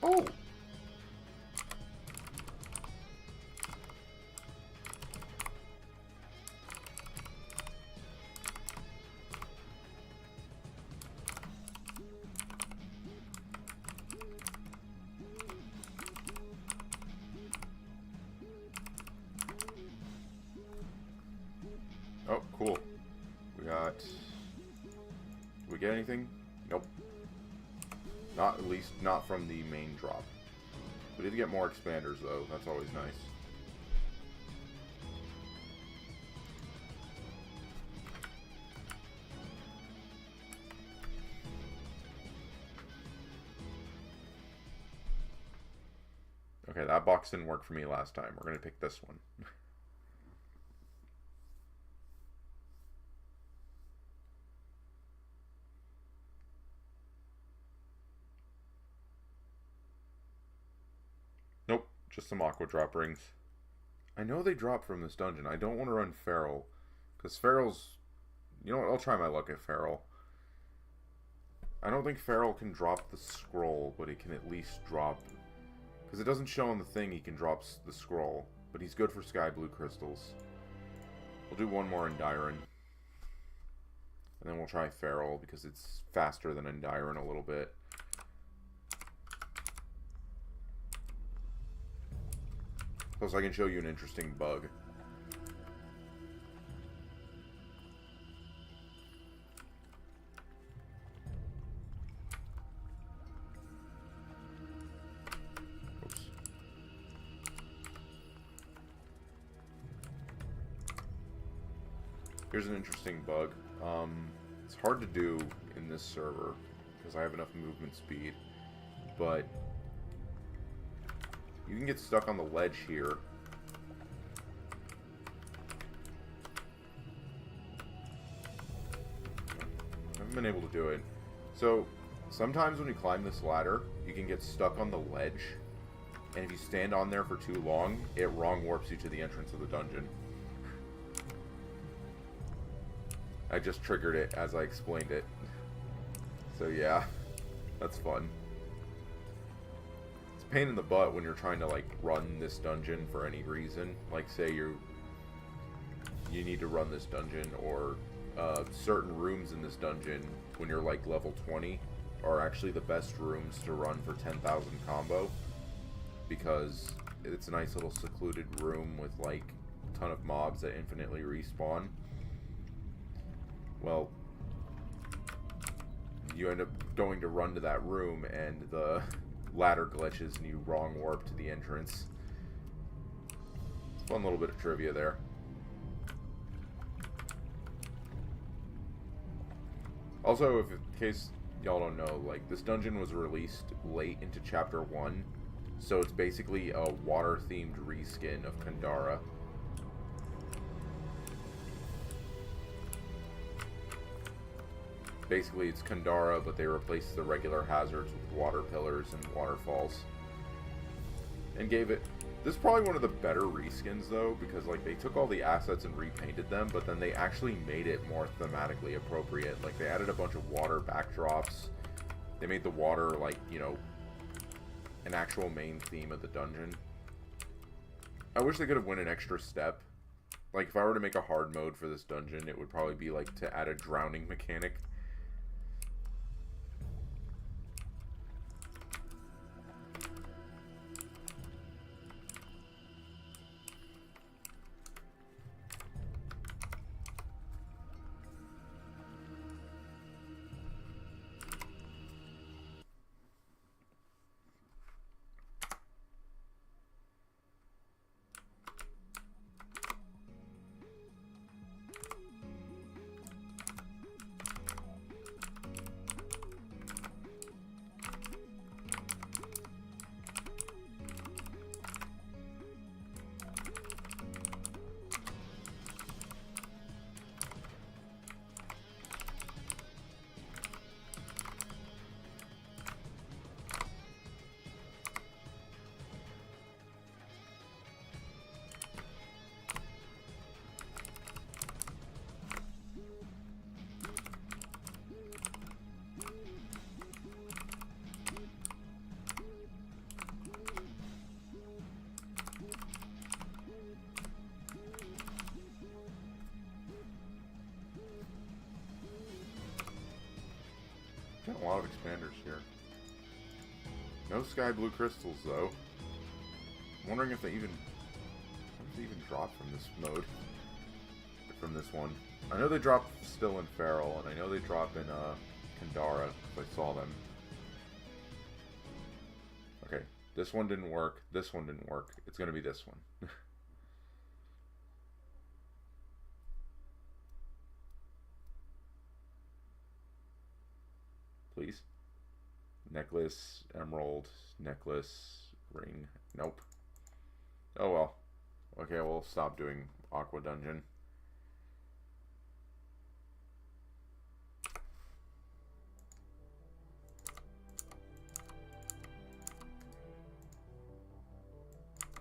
Oh! Oh, cool. We got... Did we get anything? Nope. Not, at least, not from the main drop. We did get more expanders, though. That's always nice. Okay, that box didn't work for me last time. We're going to pick this one. Nope, just some aqua drop rings. I know they drop from this dungeon. I don't want to run Feral, because Feral's... You know what, I'll try my luck at Feral. I don't think Feral can drop the scroll, but he can at least drop... Because it doesn't show on the thing he can drop the scroll, but he's good for sky blue crystals. We'll do one more Endyron. And then we'll try Feral, because it's faster than Endyron a little bit. Plus I can show you an interesting bug. Oops. Here's an interesting bug. It's hard to do in this server because I have enough movement speed, but you can get stuck on the ledge here. I haven't been able to do it. So, sometimes when you climb this ladder, you can get stuck on the ledge, and if you stand on there for too long, it wrong warps you to the entrance of the dungeon. I just triggered it as I explained it. So yeah, that's fun. It's a pain in the butt when you're trying to like run this dungeon for any reason. Like say you need to run this dungeon, or certain rooms in this dungeon when you're like level 20 are actually the best rooms to run for 10,000 combo, because it's a nice little secluded room with like a ton of mobs that infinitely respawn. Well, you end up going to run to that room and the ladder glitches and you wrong warp to the entrance. It's a fun little bit of trivia there. Also, if in case y'all don't know, like, this dungeon was released late into Chapter 1, so it's basically a water-themed reskin of Kandara. Basically, it's Kandara, but they replaced the regular hazards with water pillars and waterfalls. And gave it... This is probably one of the better reskins, though, because, like, they took all the assets and repainted them, but then they actually made it more thematically appropriate. Like, they added a bunch of water backdrops. They made the water, like, you know, an actual main theme of the dungeon. I wish they could have went an extra step. Like, if I were to make a hard mode for this dungeon, it would probably be, like, to add a drowning mechanic. Got a lot of expanders here. No sky blue crystals, though. I'm wondering if they even drop from this mode. From this one. I know they drop still in Feral, and I know they drop in Kandara, if I saw them. Okay, This one didn't work. This one didn't work. It's going to be this one. Please. Necklace, emerald, necklace, ring. Nope. Oh well. Okay, we'll stop doing Aqua Dungeon.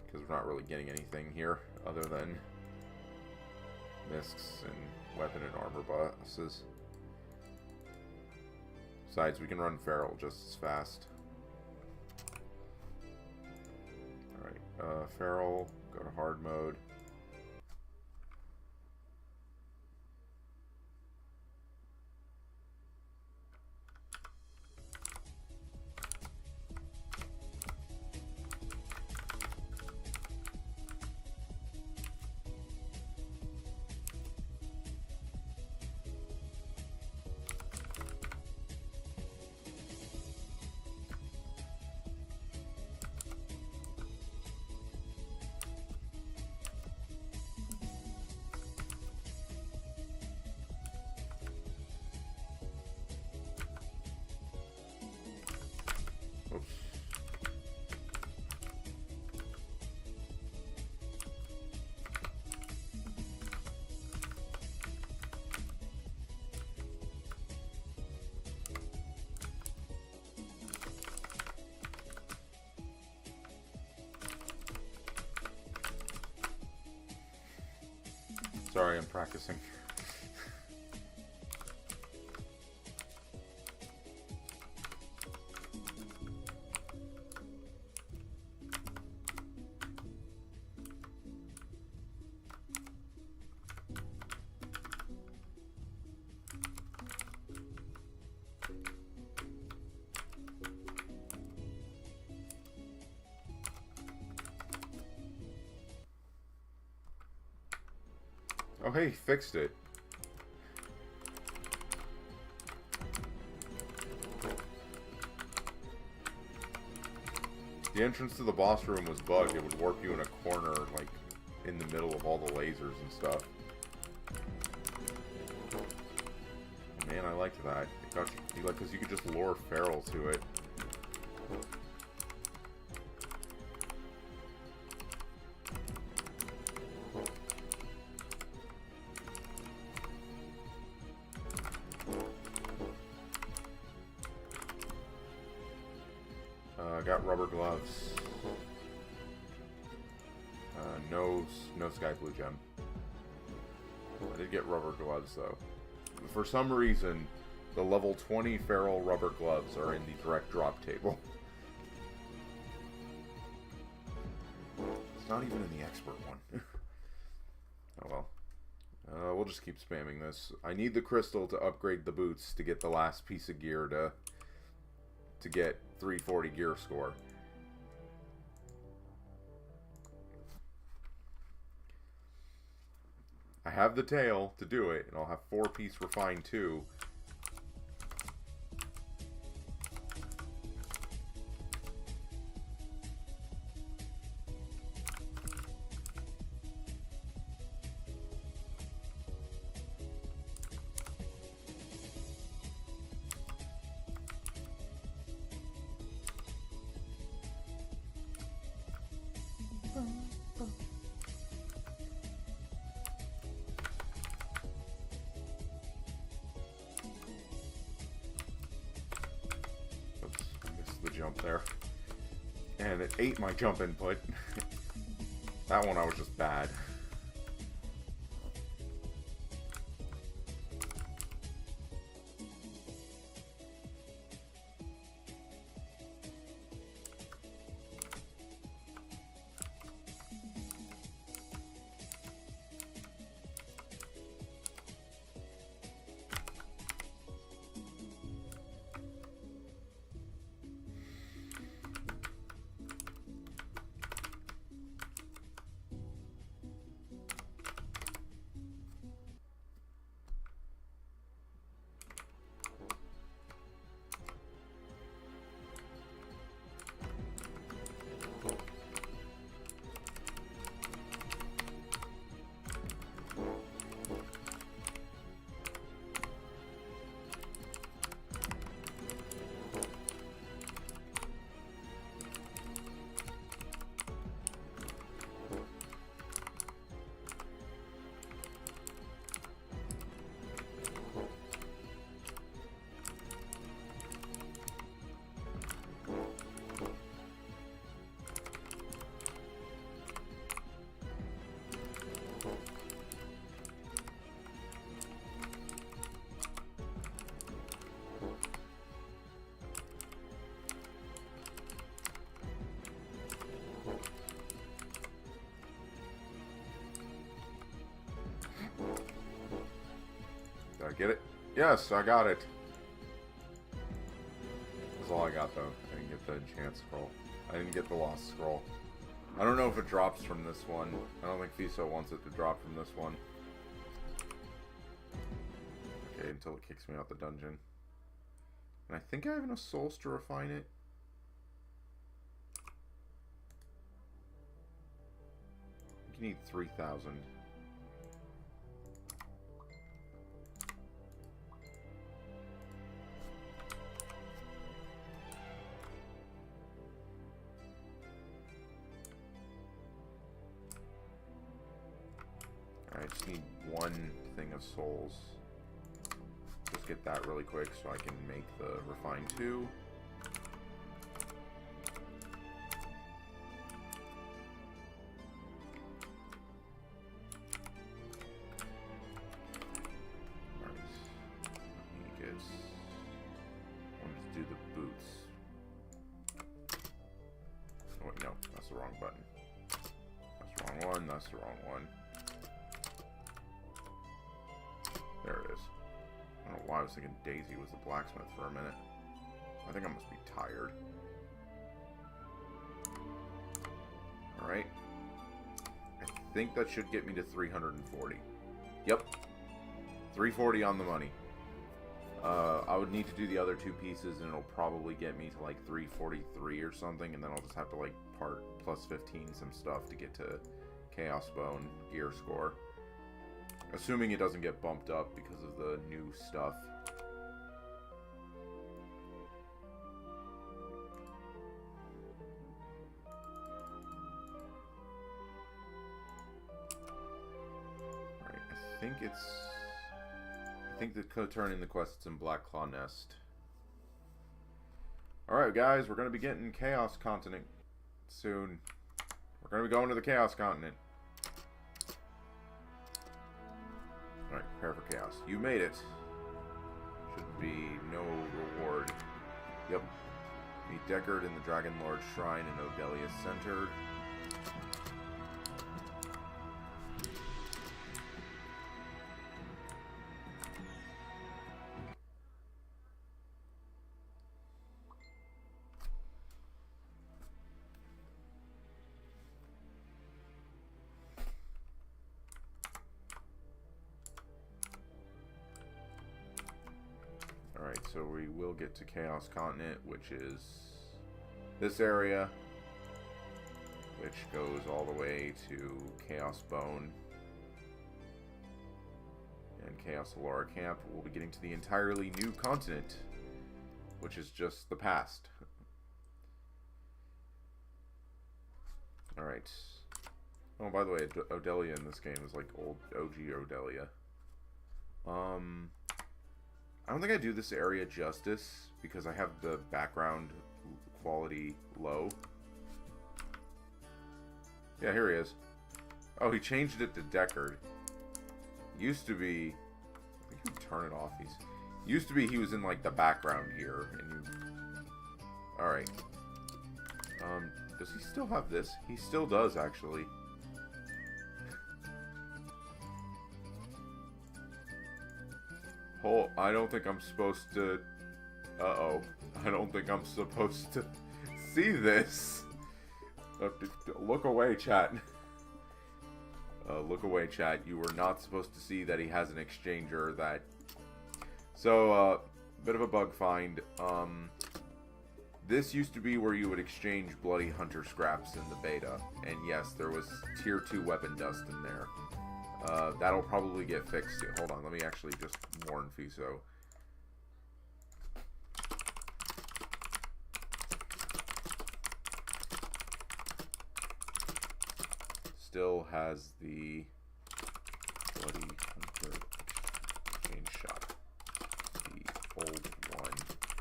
Because we're not really getting anything here other than miscs and weapon and armor bosses. Besides, we can run feral just as fast. Alright, feral, go to hard mode. Oops. Sorry, I'm practicing. Oh hey, fixed it. The entrance to the boss room was bugged. It would warp you in a corner, like, in the middle of all the lasers and stuff. Man, I liked that. It got you, like, because you could just lure feral to it. Got rubber gloves. No sky blue gem. I did get rubber gloves though. For some reason, the level 20 feral rubber gloves are in the direct drop table. It's not even in the expert one. Oh well. We'll just keep spamming this. I need the crystal to upgrade the boots to get the last piece of gear to get 340 gear score. I have the tail to do it, and I'll have 4-piece refine too. Jump there. And it ate my jump input. That one I was just bad. Get it? Yes, I got it. That's all I got, though. I didn't get the enchant scroll. I didn't get the lost scroll. I don't know if it drops from this one. I don't think Fiso wants it to drop from this one. Okay, until it kicks me out the dungeon. And I think I have enough souls to refine it. You need 3,000. I just need one thing of souls. Just get that really quick so I can make the refine 2. Alright. Let me get... I want to do the boots. Oh wait, no. That's the wrong button. That's the wrong one. That's the wrong one. There it is. I don't know why I was thinking Daisy was the blacksmith for a minute. I think I must be tired. Alright. I think that should get me to 340. Yep. 340 on the money. I would need to do the other 2 pieces and it'll probably get me to like 343 or something, and then I'll just have to like part plus 15 some stuff to get to Chaos Bone gear score. Assuming it doesn't get bumped up because of the new stuff. Alright, I think the turn in the quest is in Black Claw Nest. Alright guys, we're going to be getting Chaos Continent soon. We're going to be going to the Chaos Continent. Alright, prepare for chaos. You made it. Should be no reward. Yep. Meet Deckard in the Dragon Lord Shrine in Odelia Center. Alright, so we will get to Chaos Continent, which is this area, which goes all the way to Chaos Bone and Chaos Allura Camp. We'll be getting to the entirely new continent, which is just the past. Alright. Oh, by the way, Odelia in this game is like old OG Odelia. I don't think I do this area justice because I have the background quality low. Yeah, here he is. Oh, he changed it to Deckard. Used to be... I think you turn it off. Used to be he was in like the background here. And you... Alright. Does he still have this? He still does, actually. Oh, I don't think I'm supposed to... Uh-oh. I don't think I'm supposed to see this. Look away, chat. Look away, chat. You were not supposed to see that he has an exchanger that... So, bit of a bug find. This used to be where you would exchange Bloody Hunter scraps in the beta. And yes, there was tier 2 weapon dust in there. That'll probably get fixed. Hold on, let me actually just warn Fiso. Still has the Bloody Hunter exchange shop. The old one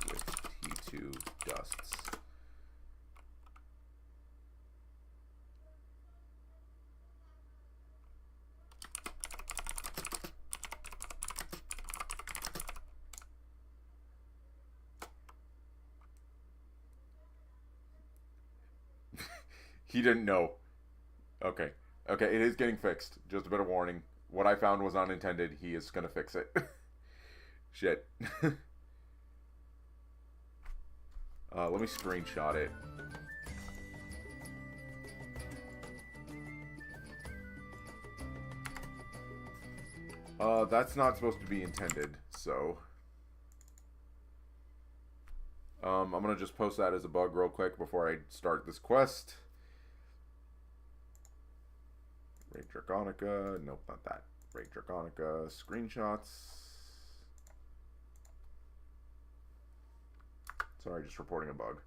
with T2 dusts. He didn't know. Okay. Okay, it is getting fixed. Just a bit of warning. What I found was unintended. He is going to fix it. Shit. Let me screenshot it. That's not supposed to be intended, so... I'm gonna just post that as a bug real quick before I start this quest. Raid Dragonica. Nope, not that. Raid Dragonica. Screenshots. Sorry, just reporting a bug.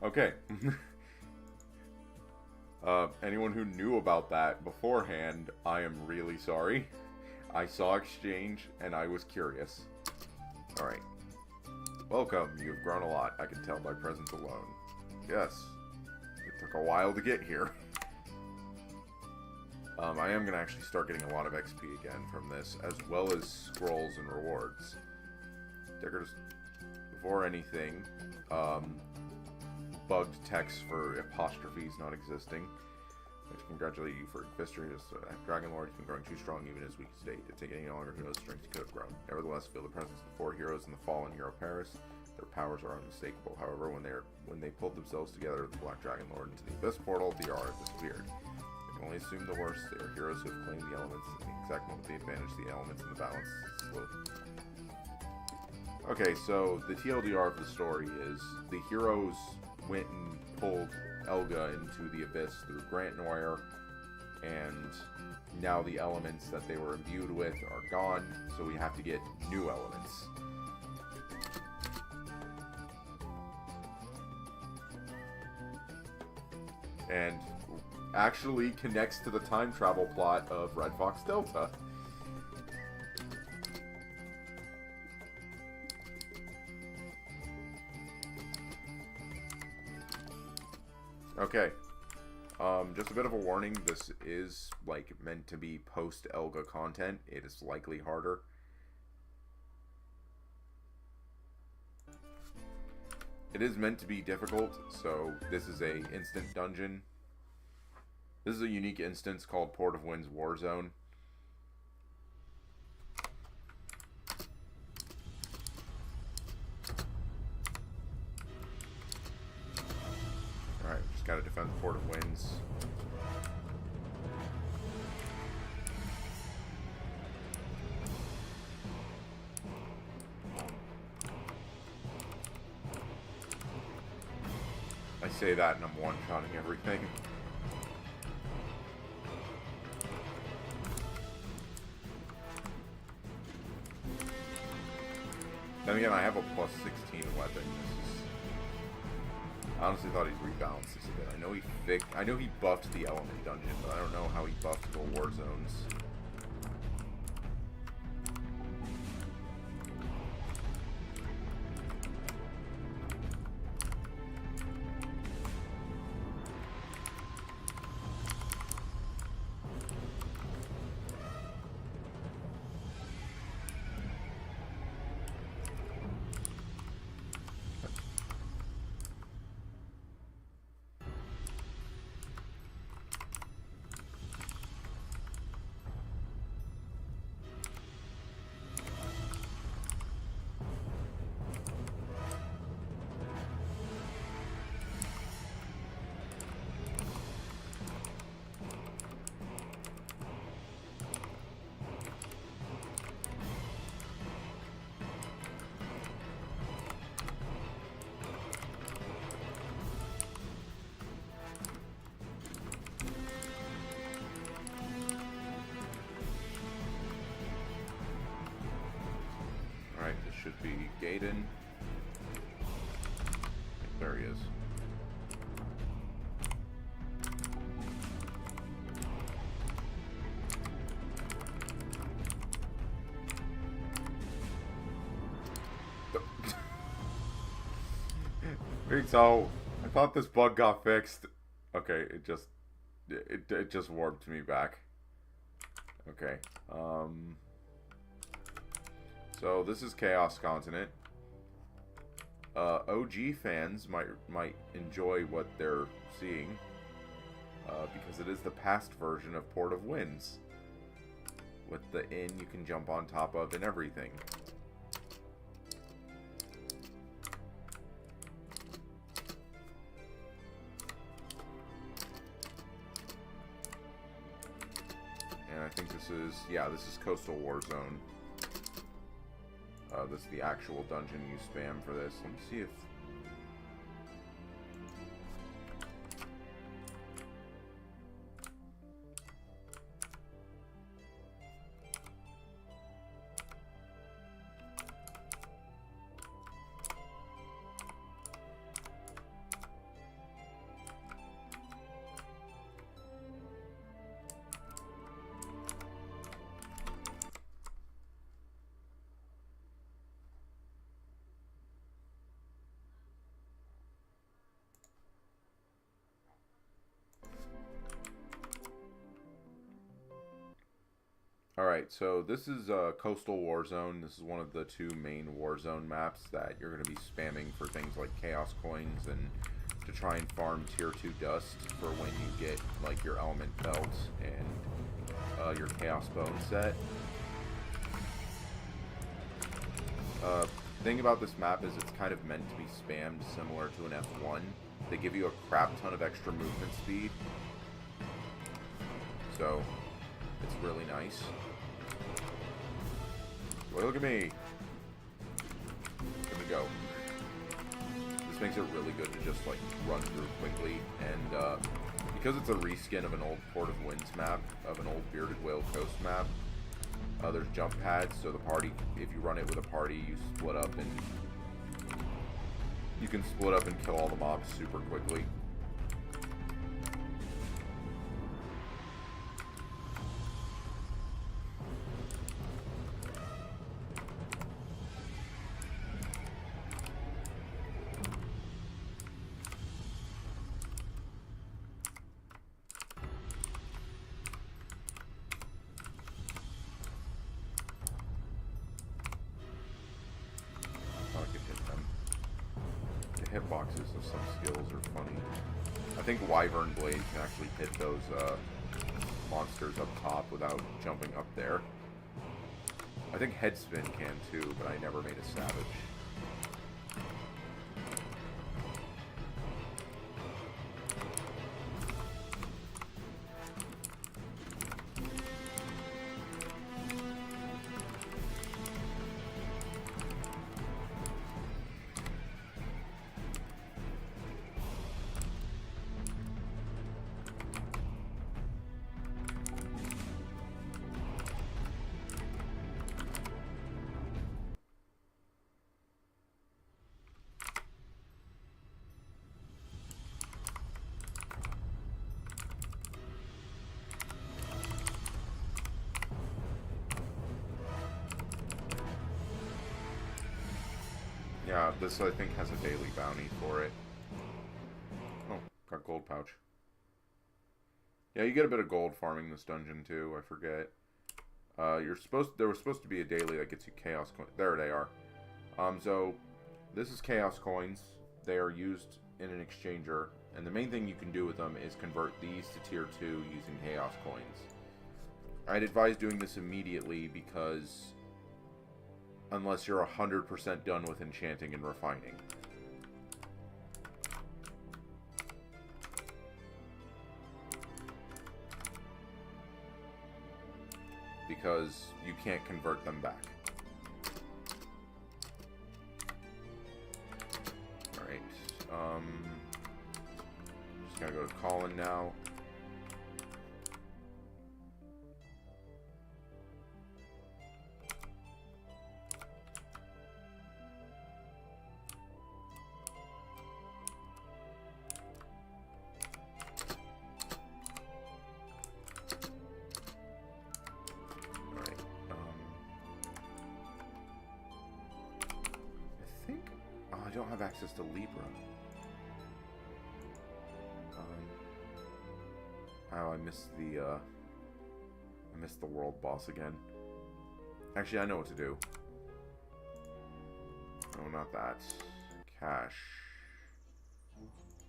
Okay. Anyone who knew about that beforehand, I am really sorry. I saw exchange, and I was curious. Alright. Welcome, you have grown a lot, I can tell by presence alone. Yes. It took a while to get here. I am going to actually start getting a lot of XP again from this, as well as scrolls and rewards. Deckers, before anything, bugged text for apostrophes not existing. I just congratulate you for history. Dragon Lord has been growing too strong even as weak state. It's taking any longer who knows strength could have grown. Nevertheless, feel the presence of the four heroes in the fallen hero Paris. Their powers are unmistakable. However, when they pulled themselves together with the Black Dragon Lord into the Abyss Portal, the aura disappeared. They can only assume the worst. They are heroes who have claimed the elements. In the exact moment they advantage the elements in the balance slowly. Okay, so the TLDR of the story is the heroes went and pulled Elga into the Abyss through Grant Noir, and now the elements that they were imbued with are gone, so we have to get new elements. And actually connects to the time travel plot of Red Fox Delta. Okay, just a bit of a warning, this is, like, meant to be post-Elga content. It is likely harder. It is meant to be difficult, so this is a instant dungeon. This is a unique instance called Port of Winds Warzone. Alright, just gotta defend the Port of Winds. I say that and I'm one-shotting everything. Then again, I have a plus 16 weapon. I honestly thought he'd rebalance this a bit. I know he buffed the element dungeon, but I don't know how he buffed the war zones. Should be Gaiden. There he is. Wait, so I thought this bug got fixed. Okay, it just warped me back. Okay. So this is Chaos Continent. OG fans might enjoy what they're seeing, because it is the past version of Port of Winds, with the inn you can jump on top of and everything. And I think this is Coastal Warzone. This is the actual dungeon you spam for this. Let me see if... Alright, so this is Coastal Warzone. This is one of the two main Warzone maps that you're going to be spamming for things like Chaos Coins and to try and farm Tier 2 Dust for when you get like your Element Belt and your Chaos Bone set. Thing about this map is it's kind of meant to be spammed similar to an F1. They give you a crap ton of extra movement speed. So, it's really nice. Well, look at me. Here we go. This makes it really good to just like run through quickly, and because it's a reskin of an old Port of Winds map, of an old Bearded Whale Coast map, there's jump pads, so the party, if you run it with a party, you split up and you can split up and kill all the mobs super quickly. Hitboxes of some skills are funny. I think Wyvern Blade can actually hit those monsters up top without jumping up there. I think Headspin can too, but I never made a Savage. Yeah, this I think has a daily bounty for it. Oh, got gold pouch. Yeah, you get a bit of gold farming this dungeon too, I forget. There was supposed to be a daily that gets you chaos coins. There they are. So this is chaos coins. They are used in an exchanger, and the main thing you can do with them is convert these to tier 2 using chaos coins. I'd advise doing this immediately because unless you're 100% done with enchanting and refining. Because you can't convert them back. Alright, just gotta go to Colin now. I don't have access to Libra. Oh, I missed the world boss again. Actually, I know what to do. No, not that. Cash.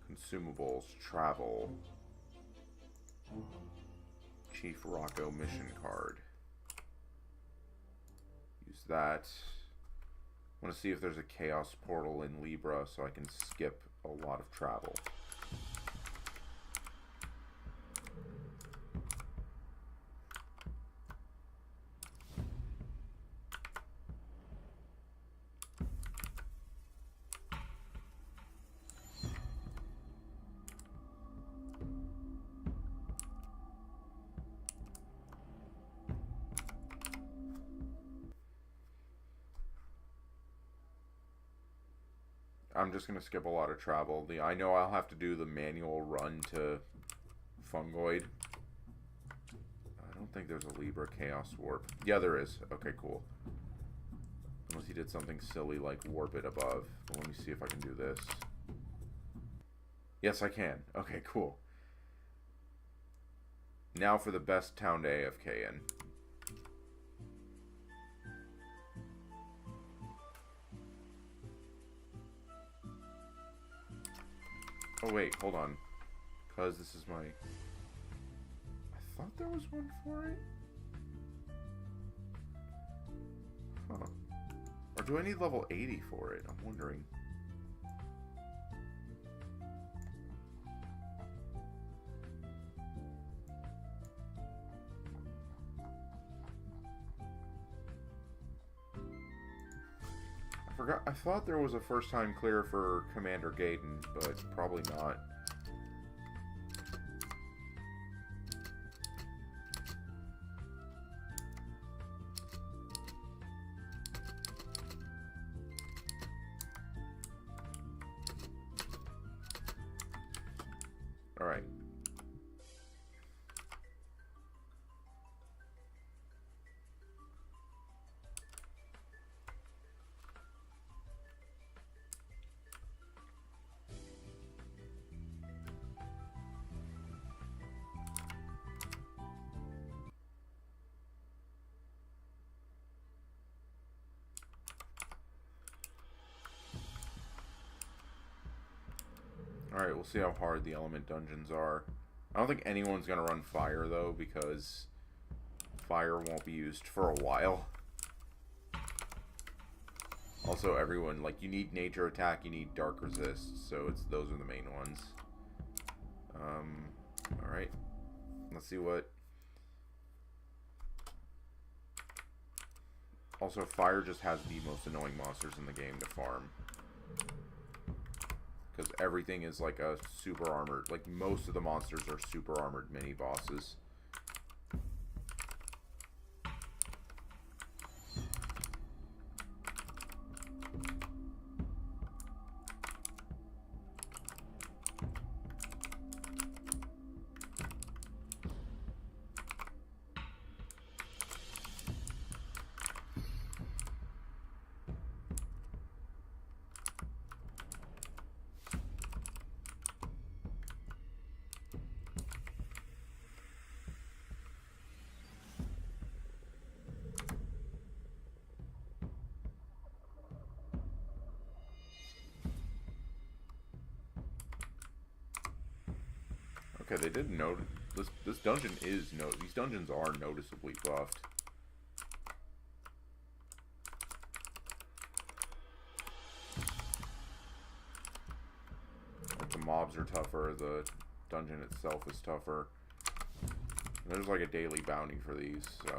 Consumables. Travel. Chief Rocco mission card. Use that. I want to see if there's a chaos portal in Libra so I can skip a lot of travel. I'm just going to skip a lot of travel. I know I'll have to do the manual run to Fungoid. I don't think there's a Libra Chaos Warp. Yeah, there is. Okay, cool. Unless he did something silly like warp it above. But let me see if I can do this. Yes, I can. Okay, cool. Now for the best town to AFK in. Oh wait, hold on. Because this is my... I thought there was one for it? Huh. Or do I need level 80 for it? I'm wondering. I thought there was a first time clear for Commander Gaiden, but probably not. All right. Alright, we'll see how hard the element dungeons are. I don't think anyone's going to run fire, though, because fire won't be used for a while. Also, everyone, like, you need nature attack, you need dark resist, so those are the main ones. Alright. Let's see what... Also, fire just has the most annoying monsters in the game to farm. Because everything is like a super armored, like most of the monsters are super armored mini bosses. Okay, they did note this dungeon is these dungeons are noticeably buffed. Like the mobs are tougher, the dungeon itself is tougher. And there's like a daily bounty for these, so.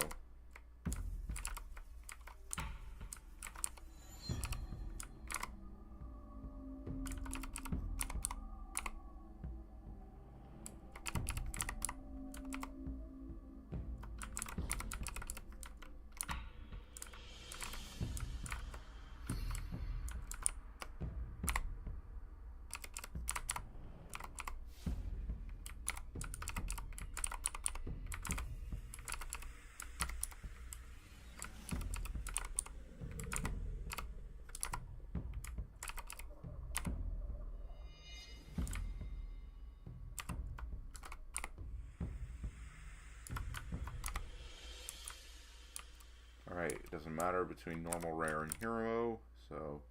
Alright, it doesn't matter between normal, rare, and hero, so...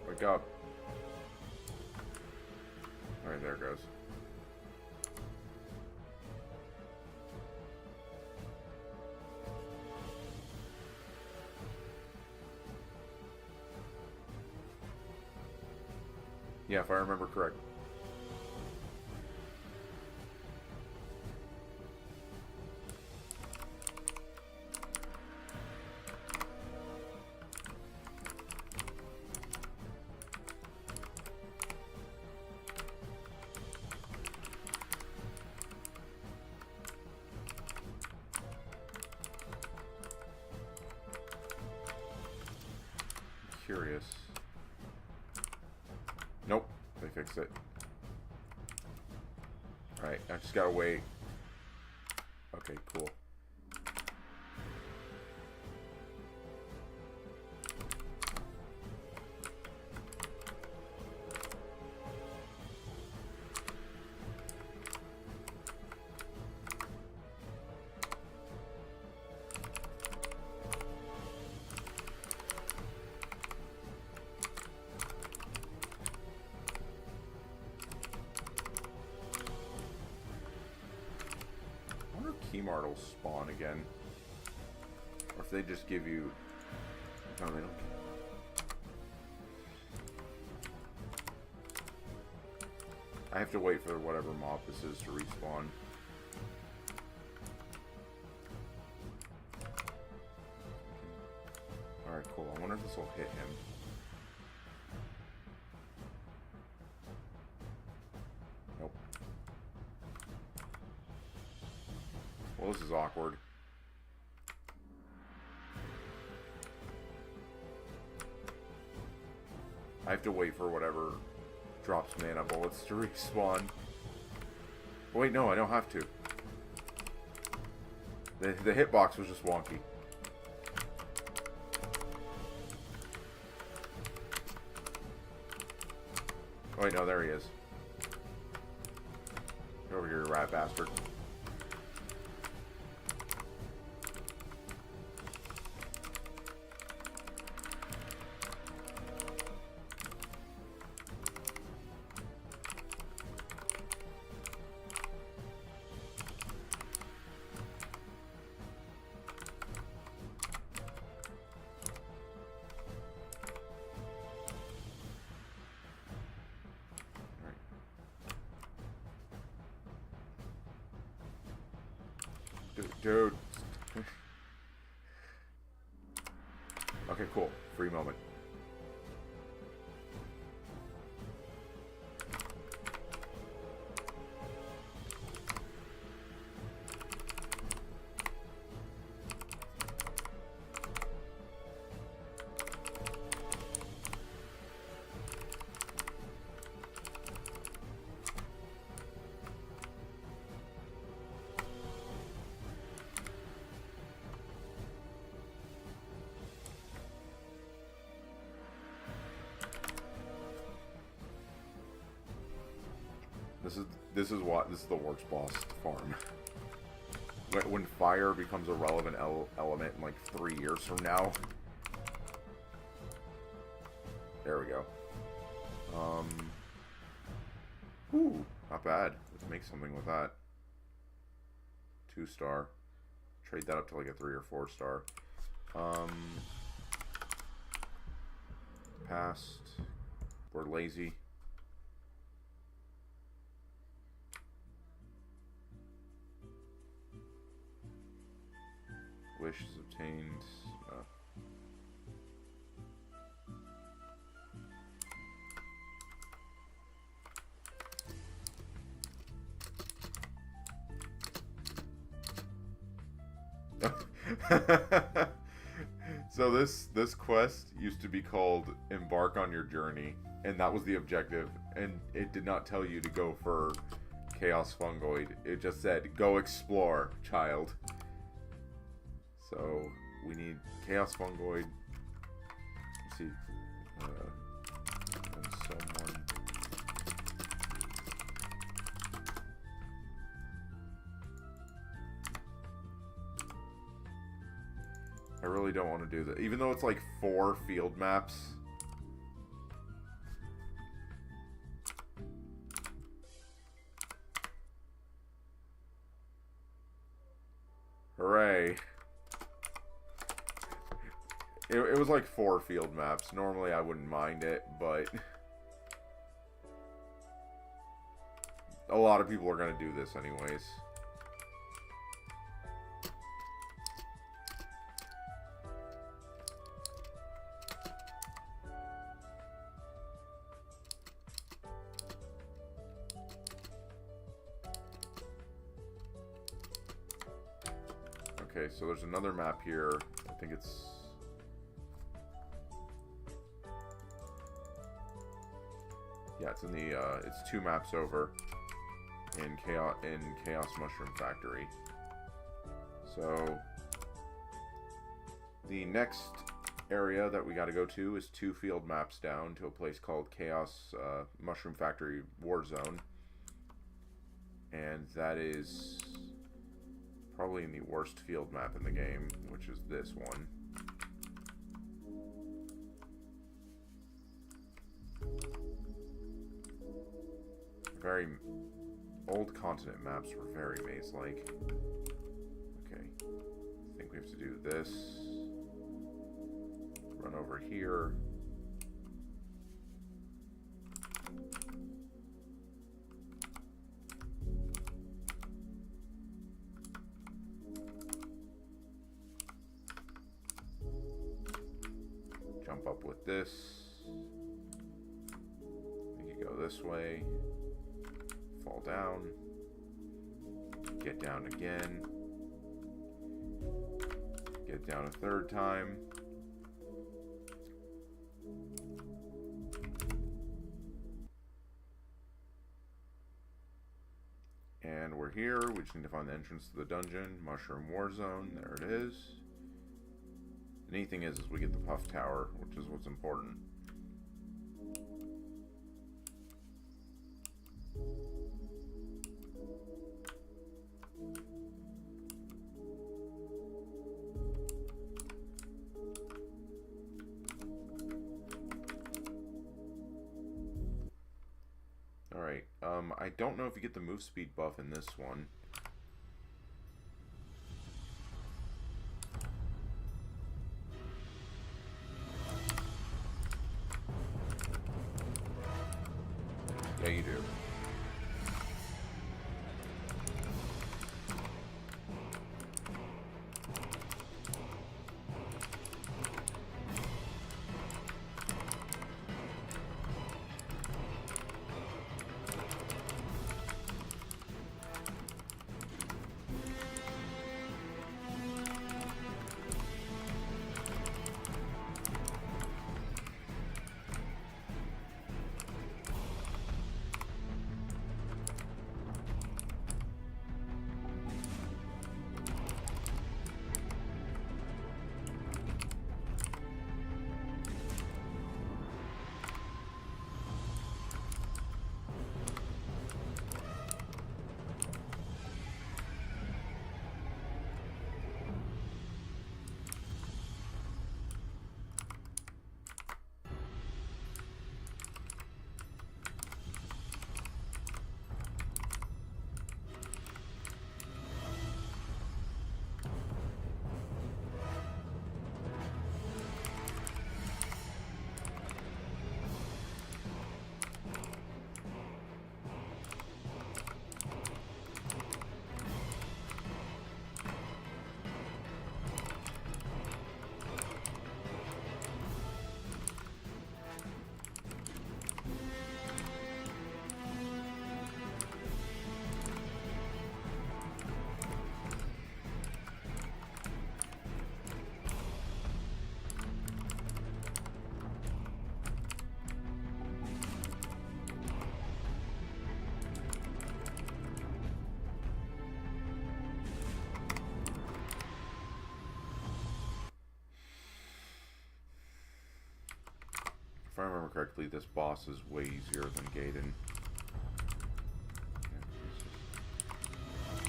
Wake up. Alright, there it goes. Yeah, if I remember correct. Curious. Nope, they fixed it. Alright, I just gotta wait. Okay, cool. Keymarts will spawn again. Or if they just give you... No, they don't. I have to wait for whatever mob this is to respawn. Alright, cool. I wonder if this will hit him. Nope. Well, this is awkward. I have to wait for whatever drops mana bullets to respawn. Wait, no, I don't have to. The hitbox was just wonky. Oh, wait, no, there he is. Get over here, you rat bastard. Dude. Okay, cool. Free moment. This is the worst boss farm. When fire becomes a relevant element in like 3 years from now. There we go. Ooh, not bad. Let's make something with that. 2-star. Trade that up to like a 3 or 4-star. Past. We're lazy. Wish is obtained. So this quest used to be called Embark on Your Journey, and that was the objective, and it did not tell you to go for Chaos Fungoid. It just said, go explore, child. So we need Chaos Fungoid. Let's see. And someone really don't want to do that. Even though it's like 4 field maps. Hooray. It was like 4 field maps. Normally I wouldn't mind it, but a lot of people are going to do this anyways. Okay, so there's another map here. I think it's... yeah, it's in the, it's 2 maps over in Chaos Mushroom Factory. So, the next area that we gotta go to is 2 field maps down to a place called Chaos Mushroom Factory War Zone. And that is probably in the worst field map in the game, which is this one. Very old continent maps were very maze-like. Okay, I think we have to do this. Run over here. Jump up with this. You can go this way. Fall down. Get down again. Get down a 3rd time. And we're here. We just need to find the entrance to the dungeon. Mushroom War Zone. There it is. The neat thing is we get the Puff Tower, which is what's important. Alright, I don't know if you get the move speed buff in this one. Yeah, you do. If I remember correctly, this boss is way easier than Gaiden.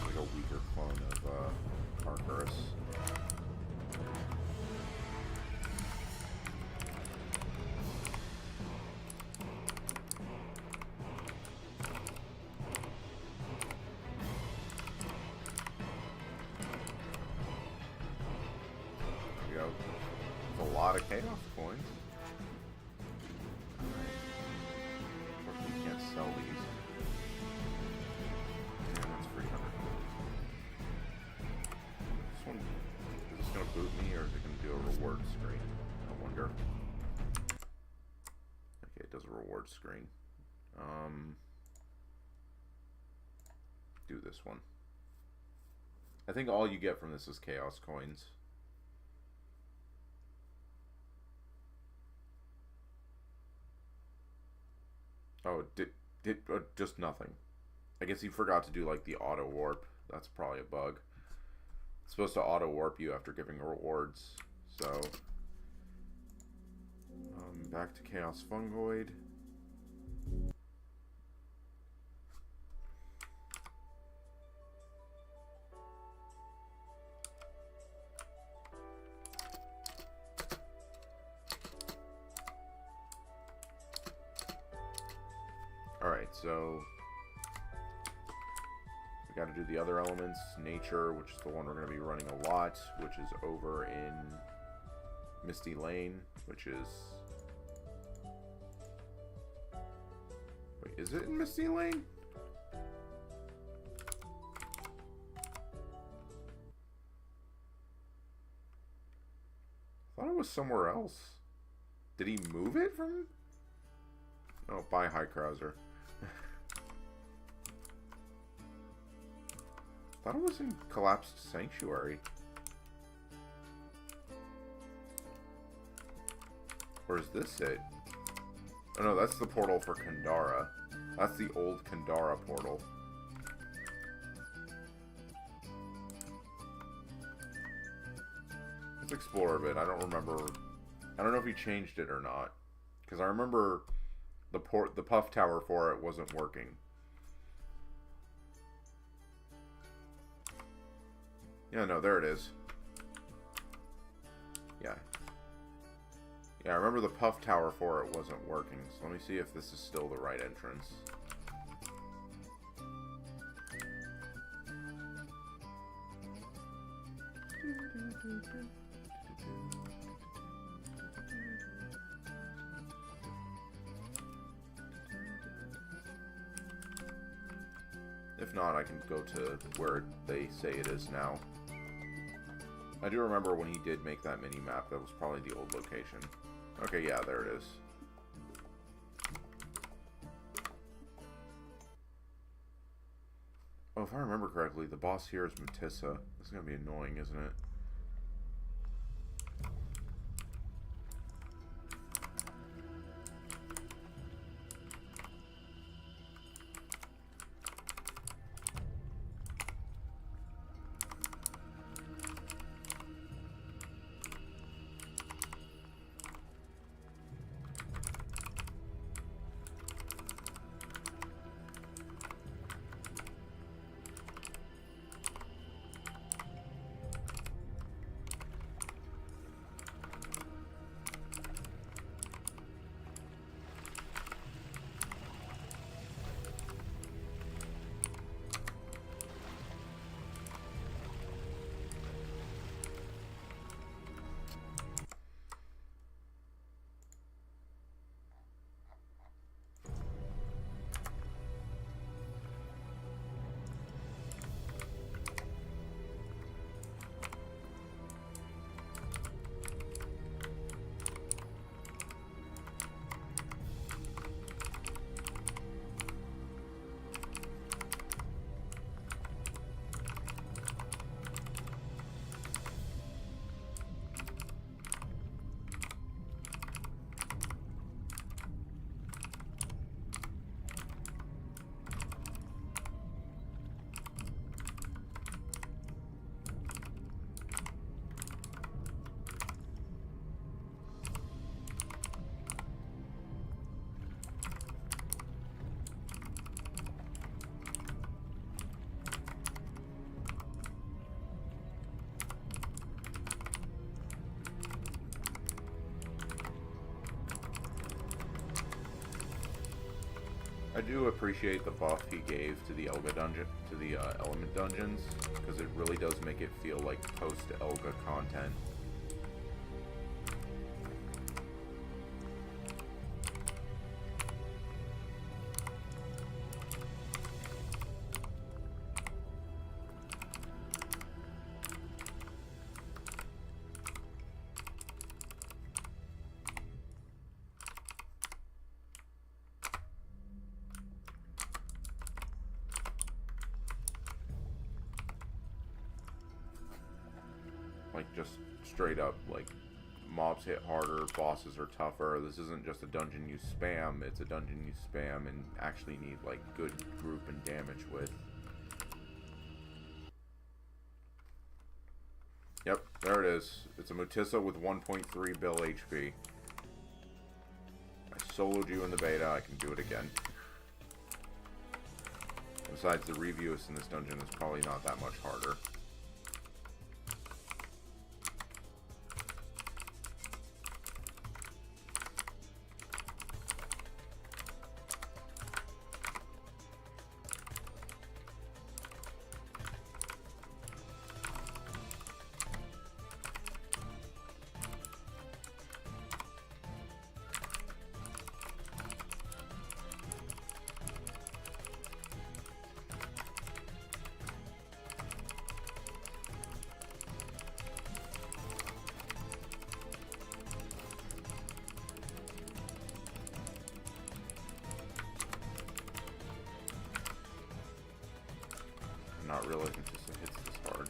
Like a weaker clone of Arcturus. lot of chaos coins. Of course, we can't sell these. Yeah, that's 300. This one, is this going to boot me, or is it going to do a reward screen? I wonder. Okay, it does a reward screen. Do this one. I think all you get from this is chaos coins. Oh, just nothing. I guess he forgot to do like the auto warp. That's probably a bug. It's supposed to auto warp you after giving rewards. So, back to Chaos Fungoid. Alright, so we got to do the other elements. Nature, which is the one we're going to be running a lot, which is over in Misty Lane, which is... Wait, is it in Misty Lane? I thought it was somewhere else. Did he move it from... Oh, bye, High Krauser. Thought it was in Collapsed Sanctuary. Or is this it? Oh no, that's the portal for Kandara. That's the old Kandara portal. Let's explore a bit. I don't remember. I don't know if he changed it or not. Because I remember the puff tower for it wasn't working. Yeah, no, there it is. Yeah. Yeah, I remember the puff tower for it wasn't working. So let me see if this is still the right entrance. If not, I can go to where they say it is now. I do remember when he did make that mini-map, that was probably the old location. Okay, yeah, there it is. Oh, if I remember correctly, the boss here is Mutissa. This is going to be annoying, isn't it? I do appreciate the buff he gave to the Elga dungeon, to the element dungeons, because it really does make it feel like post-Elga content. just straight up, like, mobs hit harder, bosses are tougher. This isn't just a dungeon you spam, it's a dungeon you spam and actually need, like, good group and damage with. Yep, there it is. It's a Mutissa with 1.3 bill HP. I soloed you in the beta, I can do it again. Besides, the reviews in this dungeon is probably not that much harder. Not realizing it just hits this hard.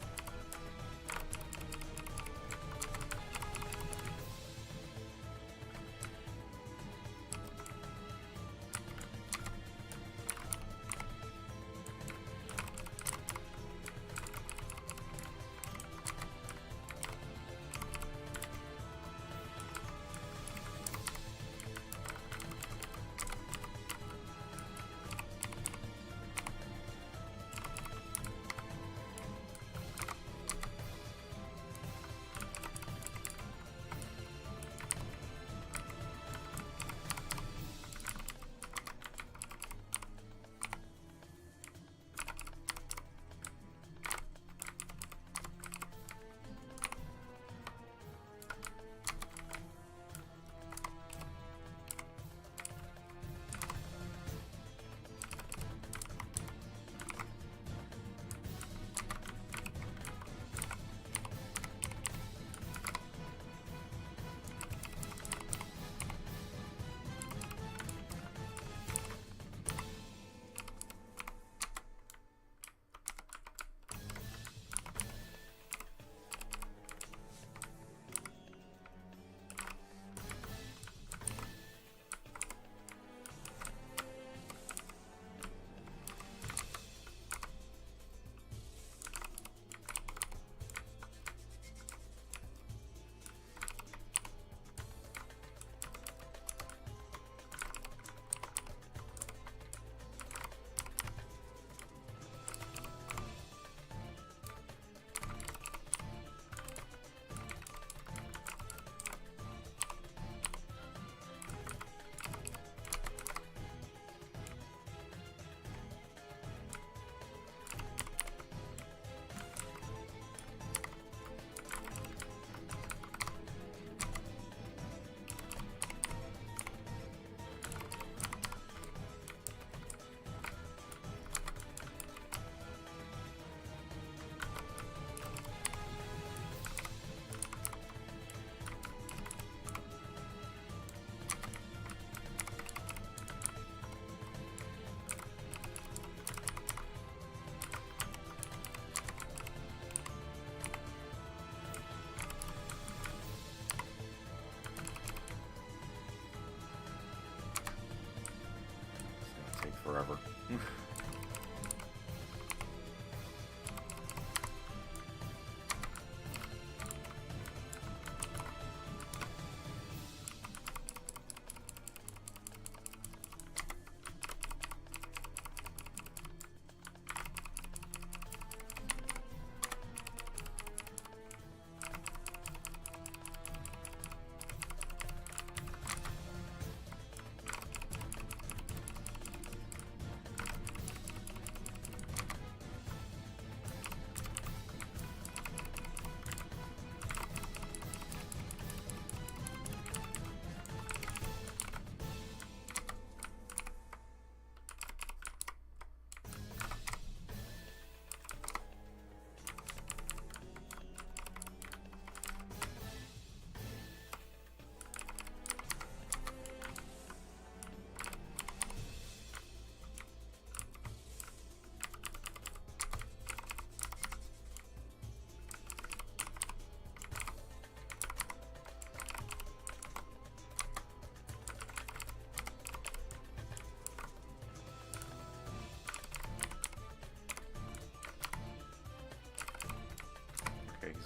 Forever.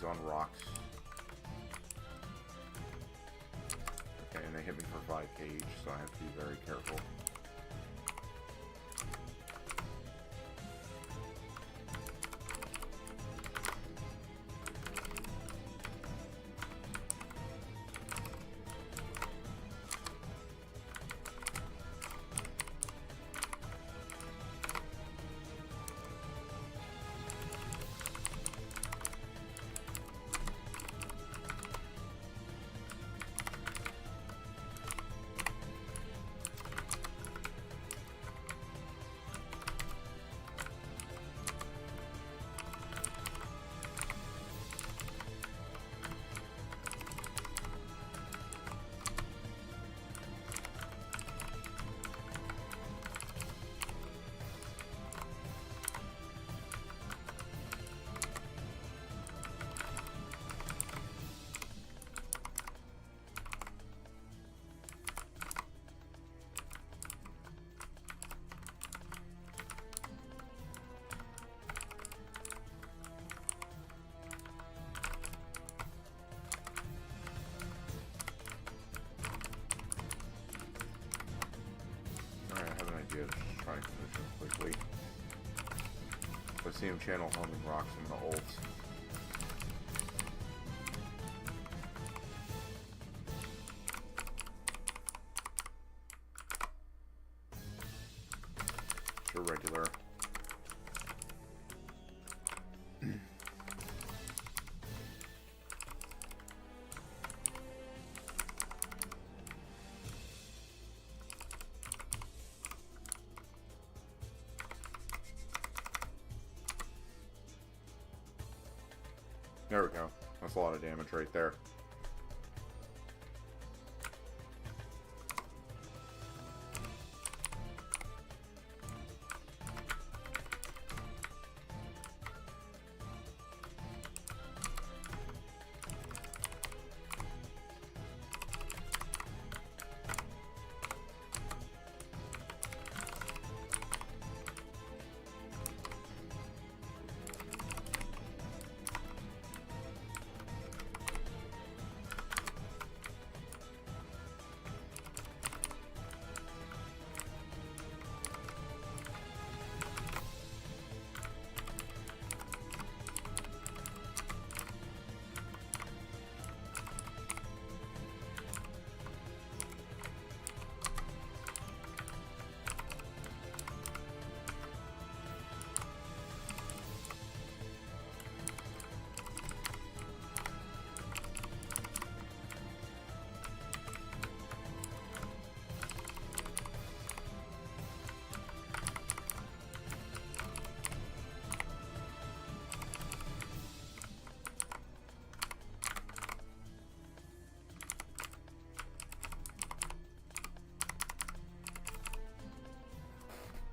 on rocks. Okay, and they hit me for 5k each, so I have to be very careful. Just try to finish him quickly. If I see him channel homing rocks, I'm gonna ult. Sure, regular. There we go. That's a lot of damage right there.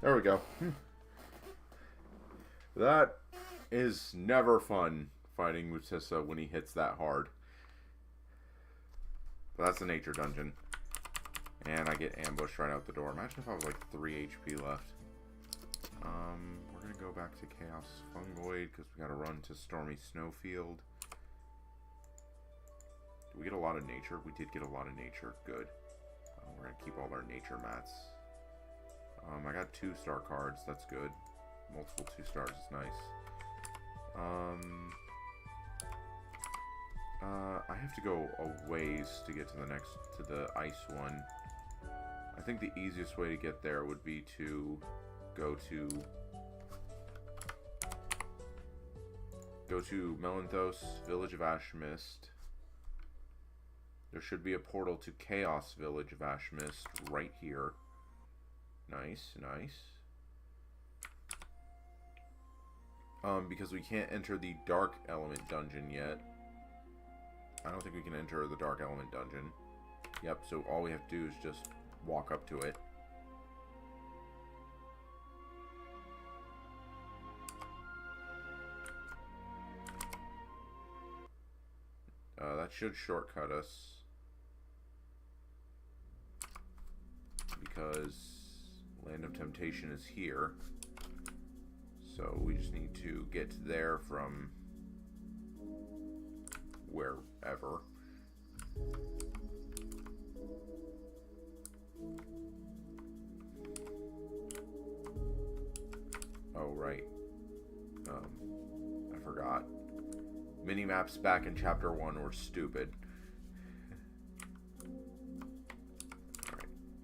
There we go. That is never fun, fighting Mutissa when he hits that hard. But that's a nature dungeon. And I get ambushed right out the door. Imagine if I was like 3 HP left. We're going to go back to Chaos Fungoid because we got to run to Stormy Snowfield. Did we get a lot of nature? We did get a lot of nature. Good. We're going to keep all our nature mats. I got 2-star cards. That's good. Multiple 2 stars is nice. I have to go a ways to get to the ice one. I think the easiest way to get there would be to go to Melanthos, Village of Ash Mist. There should be a portal to Chaos Village of Ash Mist right here. Nice, nice. Because we can't enter the Dark Element dungeon yet. I don't think we can enter the Dark Element dungeon. Yep, so all we have to do is just walk up to it. That should shortcut us. Because Land of Temptation is here. So we just need to get there from wherever. Oh, right. I forgot. Minimaps back in Chapter 1 were stupid.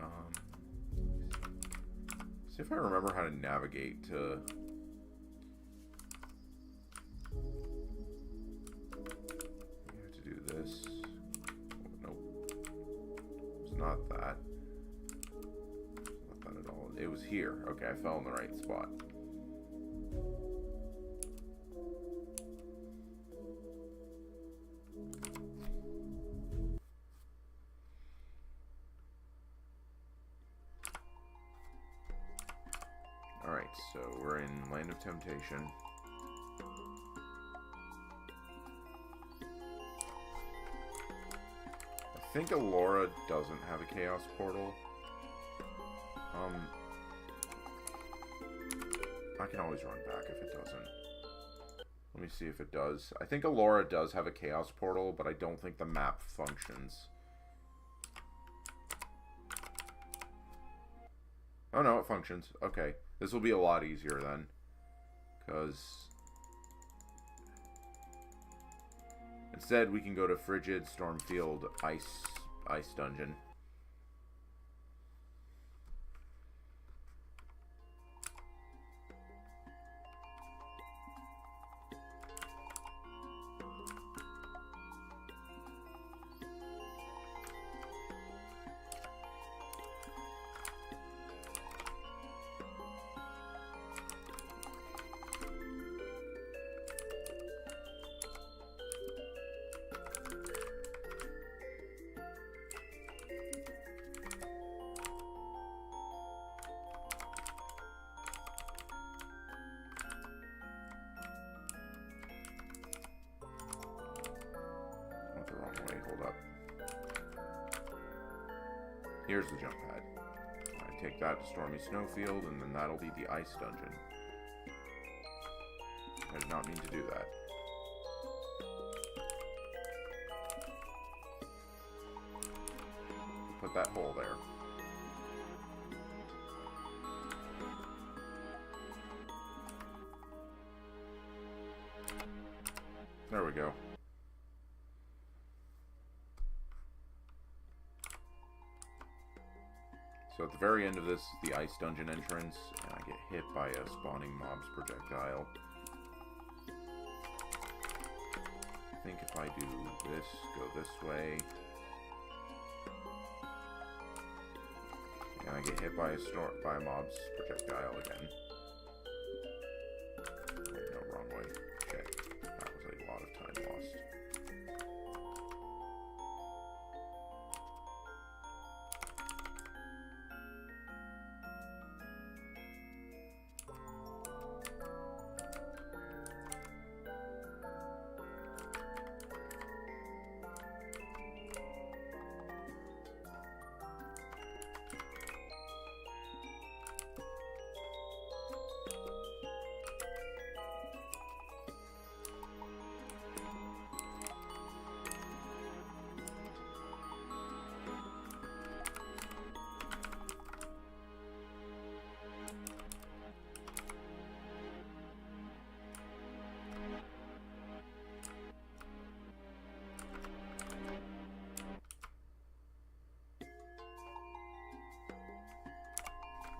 Alright, see if I remember how to navigate to... You have to do this. Oh, nope. It's not that. Not that at all. It was here. Okay, I fell in the right spot. Alright, so we're in Land of Temptation. I think Elora doesn't have a Chaos Portal. I can always run back if it doesn't. Let me see if it does. I think Elora does have a Chaos Portal, but I don't think the map functions. Oh no, it functions. Okay. This will be a lot easier then. Because... instead, we can go to Frigid Stormfield Ice Dungeon. Here's the jump pad. I take that to Stormy Snowfield, and then that'll be the Ice Dungeon. I did not mean to do that. Put that hole there. There we go. So at the very end of this, the Ice Dungeon entrance, and I get hit by a spawning mob's projectile. I think if I do this, go this way, and I get hit by a mob's projectile again. Wait, no, wrong way. Shit. That was a lot of time lost.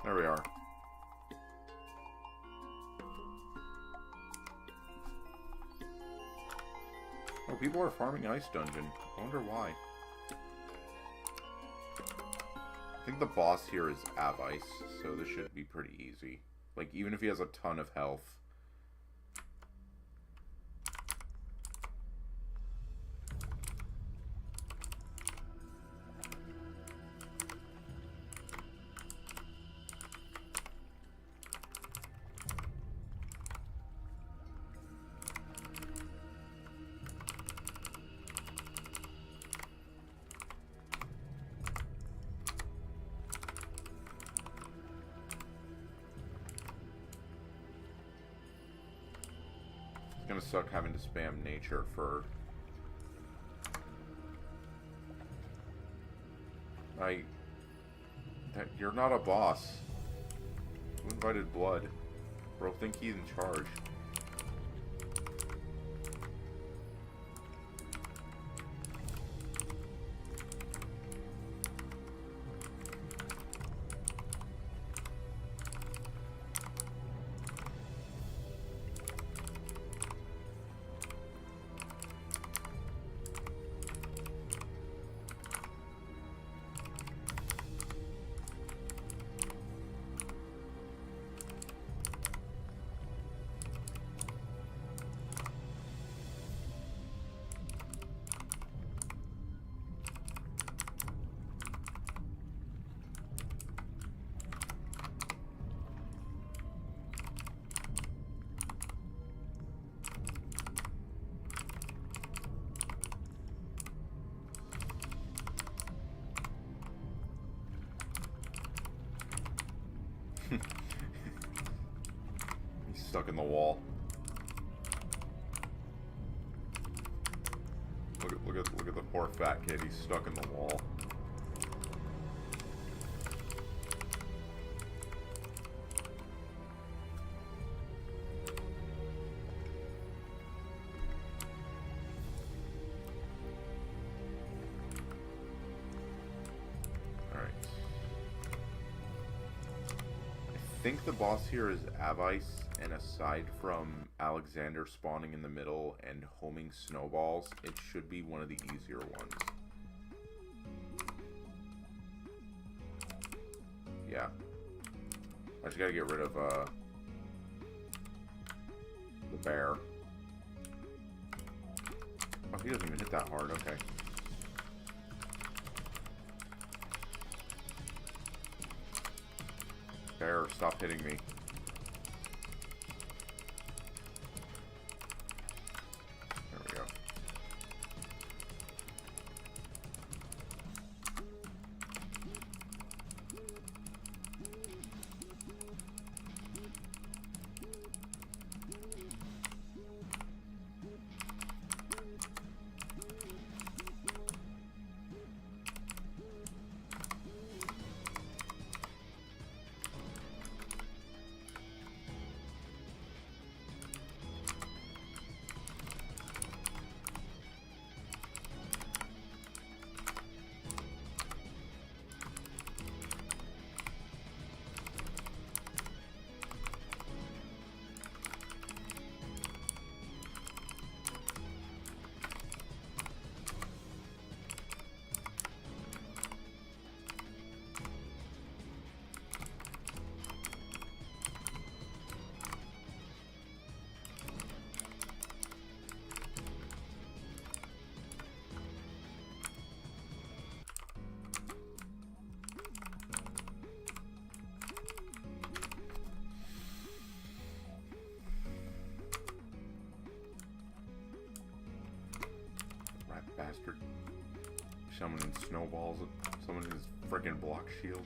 There we are. Oh, people are farming Ice Dungeon. I wonder why. I think the boss here is Avice, so this should be pretty easy. Like, even if he has a ton of health. It's gonna suck having to spam nature for You're not a boss. Who invited blood? Bro, think he's in charge. He's stuck in the wall. Look at the poor fat kid. He's stuck in the wall. I think the boss here is Avice, and aside from Alexander spawning in the middle and homing snowballs, it should be one of the easier ones. Yeah. I just gotta get rid of the bear. Oh, he doesn't even hit that hard, okay. Bear, stop hitting me. There we go. Bastard. Summoning snowballs, summoning his friggin' block shield.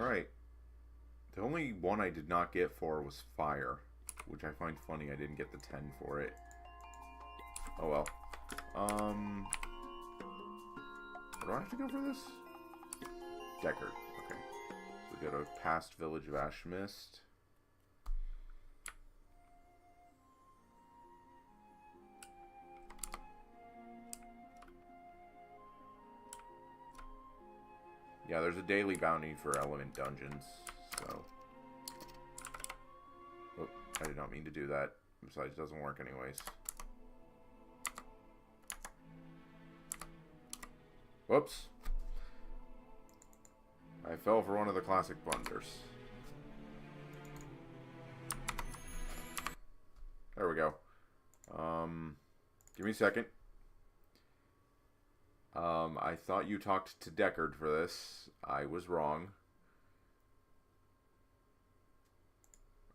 Alright. The only one I did not get for was fire, which I find funny I didn't get the 10 for it. Oh well. Where do I have to go for this? Deckard. Okay. So we go to past village of Ash Mist. Yeah, there's a daily bounty for element dungeons, so... Oh, I did not mean to do that. Besides, it doesn't work anyways. Whoops. I fell for one of the classic blunders. There we go. Give me a second. I thought you talked to Deckard for this. I was wrong.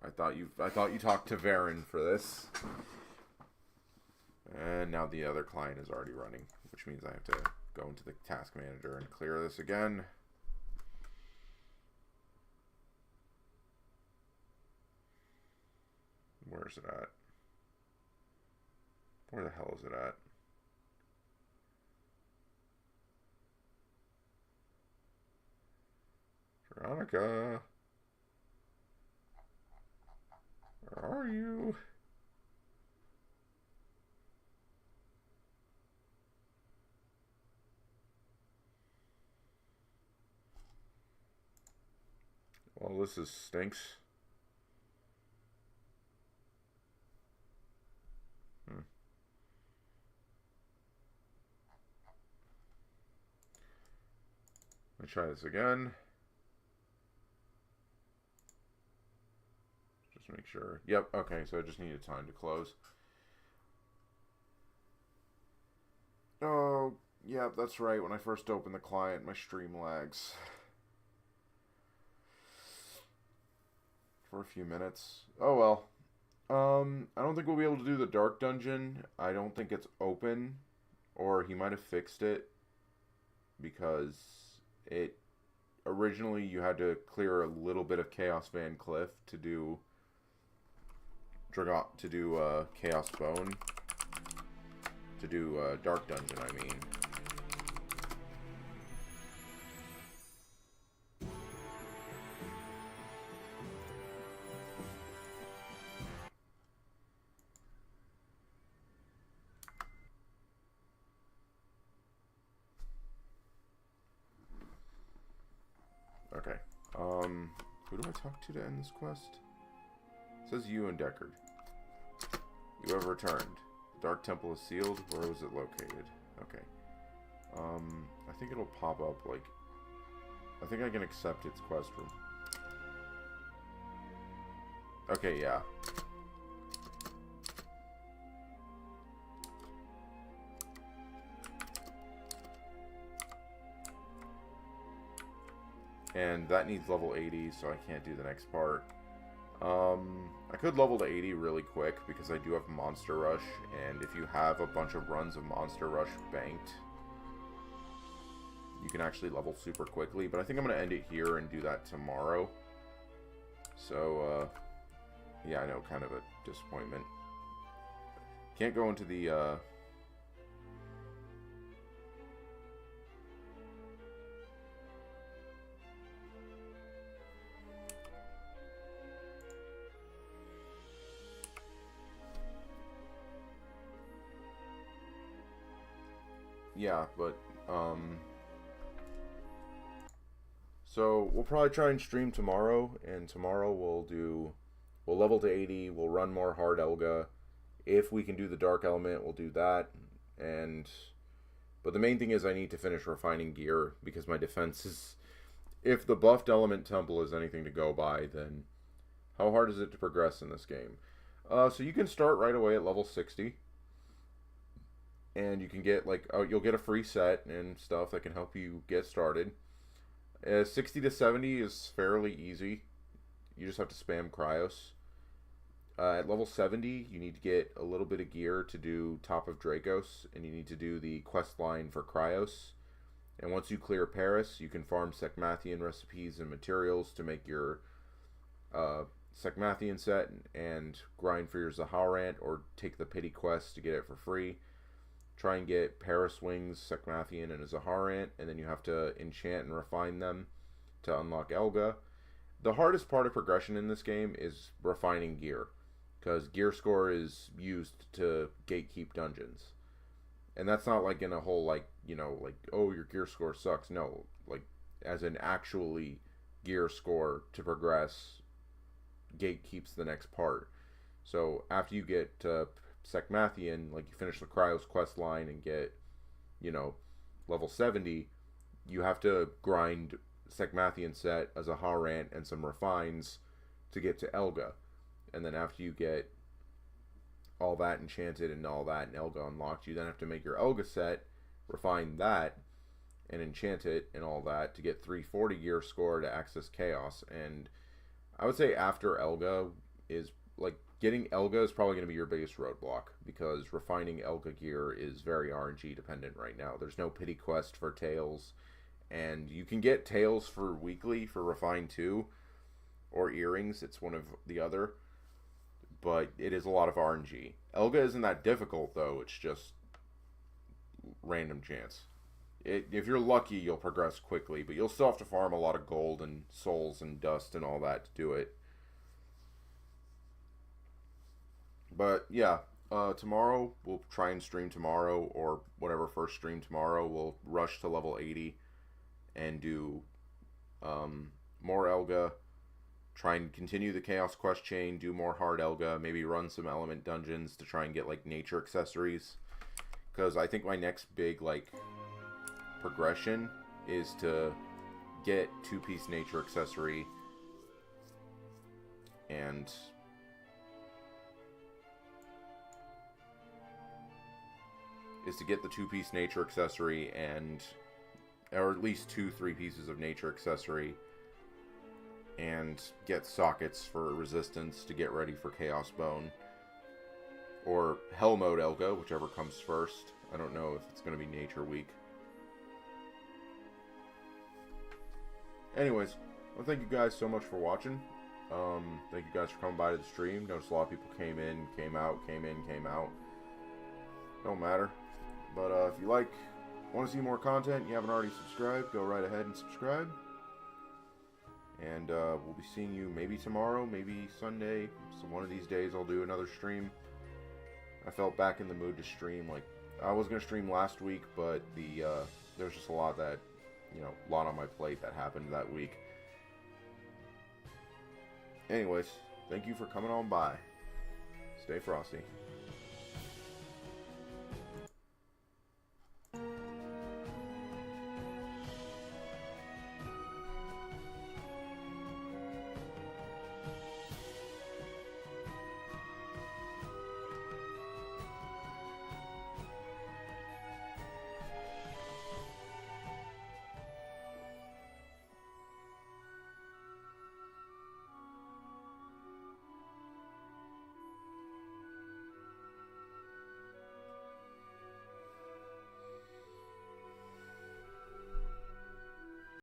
I thought you talked to Varen for this. And now the other client is already running, which means I have to go into the task manager and clear this again. Where's it at? Where the hell is it at? Dragonica. Where are you? Well, this stinks. Let me try this again. Just make sure. Yep, okay, so I just needed time to close. Oh, yeah, that's right. When I first opened the client, my stream lags. For a few minutes. Oh well. I don't think we'll be able to do the dark dungeon. I don't think it's open. Or he might have fixed it. Because it... Originally, you had to clear a little bit of Chaos Van Cliff to do... Chaos Bone. To do Dark Dungeon, I mean. Okay. Who do I talk to end this quest? It says you and Deckard. You have returned. The Dark Temple is sealed. Where was it located? Okay. I think it'll pop up, like... I think I can accept its quest room. Okay, yeah. And that needs level 80, so I can't do the next part. I could level to 80 really quick, because I do have Monster Rush, and if you have a bunch of runs of Monster Rush banked, you can actually level super quickly, but I think I'm going to end it here and do that tomorrow. So, yeah, I know, kind of a disappointment. Can't go into the, yeah, but, so we'll probably try and stream tomorrow, and tomorrow we'll level to 80, we'll run more hard Elga. If we can do the dark element, we'll do that, but the main thing is I need to finish refining gear, because my defense is, if the buffed element temple is anything to go by, then how hard is it to progress in this game? So you can start right away at level 60. And you can get, like, you'll get a free set and stuff that can help you get started. 60 to 70 is fairly easy. You just have to spam Cryos. At level 70, you need to get a little bit of gear to do Top of Dracos. And you need to do the quest line for Cryos. And once you clear Paris, you can farm Sekmathian recipes and materials to make your Sekmathian set and grind for your Zaharant, or take the pity quest to get it for free. Try and get Paris Wings, Sekmathian, and a Zaharant, and then you have to enchant and refine them to unlock Elga. The hardest part of progression in this game is refining gear, because gear score is used to gatekeep dungeons. And that's not like in a whole, like, you know, like, oh, your gear score sucks. No, like, as in actually gear score to progress gatekeeps the next part. So after you get Sekmathian, like, you finish the Cryos quest line and get, you know, level 70, you have to grind Sekmathian set as a Harant and some refines to get to Elga. And then after you get all that enchanted and all that and Elga unlocked, you then have to make your Elga set, refine that, and enchant it and all that to get 340 gear score to access Chaos. And I would say after Elga is, like, getting Elga is probably going to be your biggest roadblock, because refining Elga gear is very RNG dependent right now. There's no pity quest for Tails, and you can get Tails for weekly for Refine 2, or Earrings, it's one of the other, but it is a lot of RNG. Elga isn't that difficult, though, it's just random chance. If you're lucky, you'll progress quickly, but you'll still have to farm a lot of gold and souls and dust and all that to do it. But yeah, tomorrow we'll try and stream tomorrow, or whatever first stream tomorrow. We'll rush to level 80 and do more Elga. Try and continue the Chaos Quest chain, do more hard Elga, maybe run some element dungeons to try and get, like, nature accessories. Because I think my next big, like, progression is to get 2-piece nature accessory and or at least 2-3 pieces of nature accessory, and get sockets for resistance to get ready for Chaos Bone. Or Hell Mode Elga, whichever comes first. I don't know if it's going to be Nature Week. Anyways, well, thank you guys so much for watching. Thank you guys for coming by to the stream. Noticed a lot of people came in, came out, came in, came out. Don't matter. But if you want to see more content, you haven't already subscribed, go right ahead and subscribe. And we'll be seeing you maybe tomorrow, maybe Sunday. So one of these days I'll do another stream. I felt back in the mood to stream. Like, I was going to stream last week, but there's just a lot on my plate that happened that week. Anyways, thank you for coming on by. Stay frosty.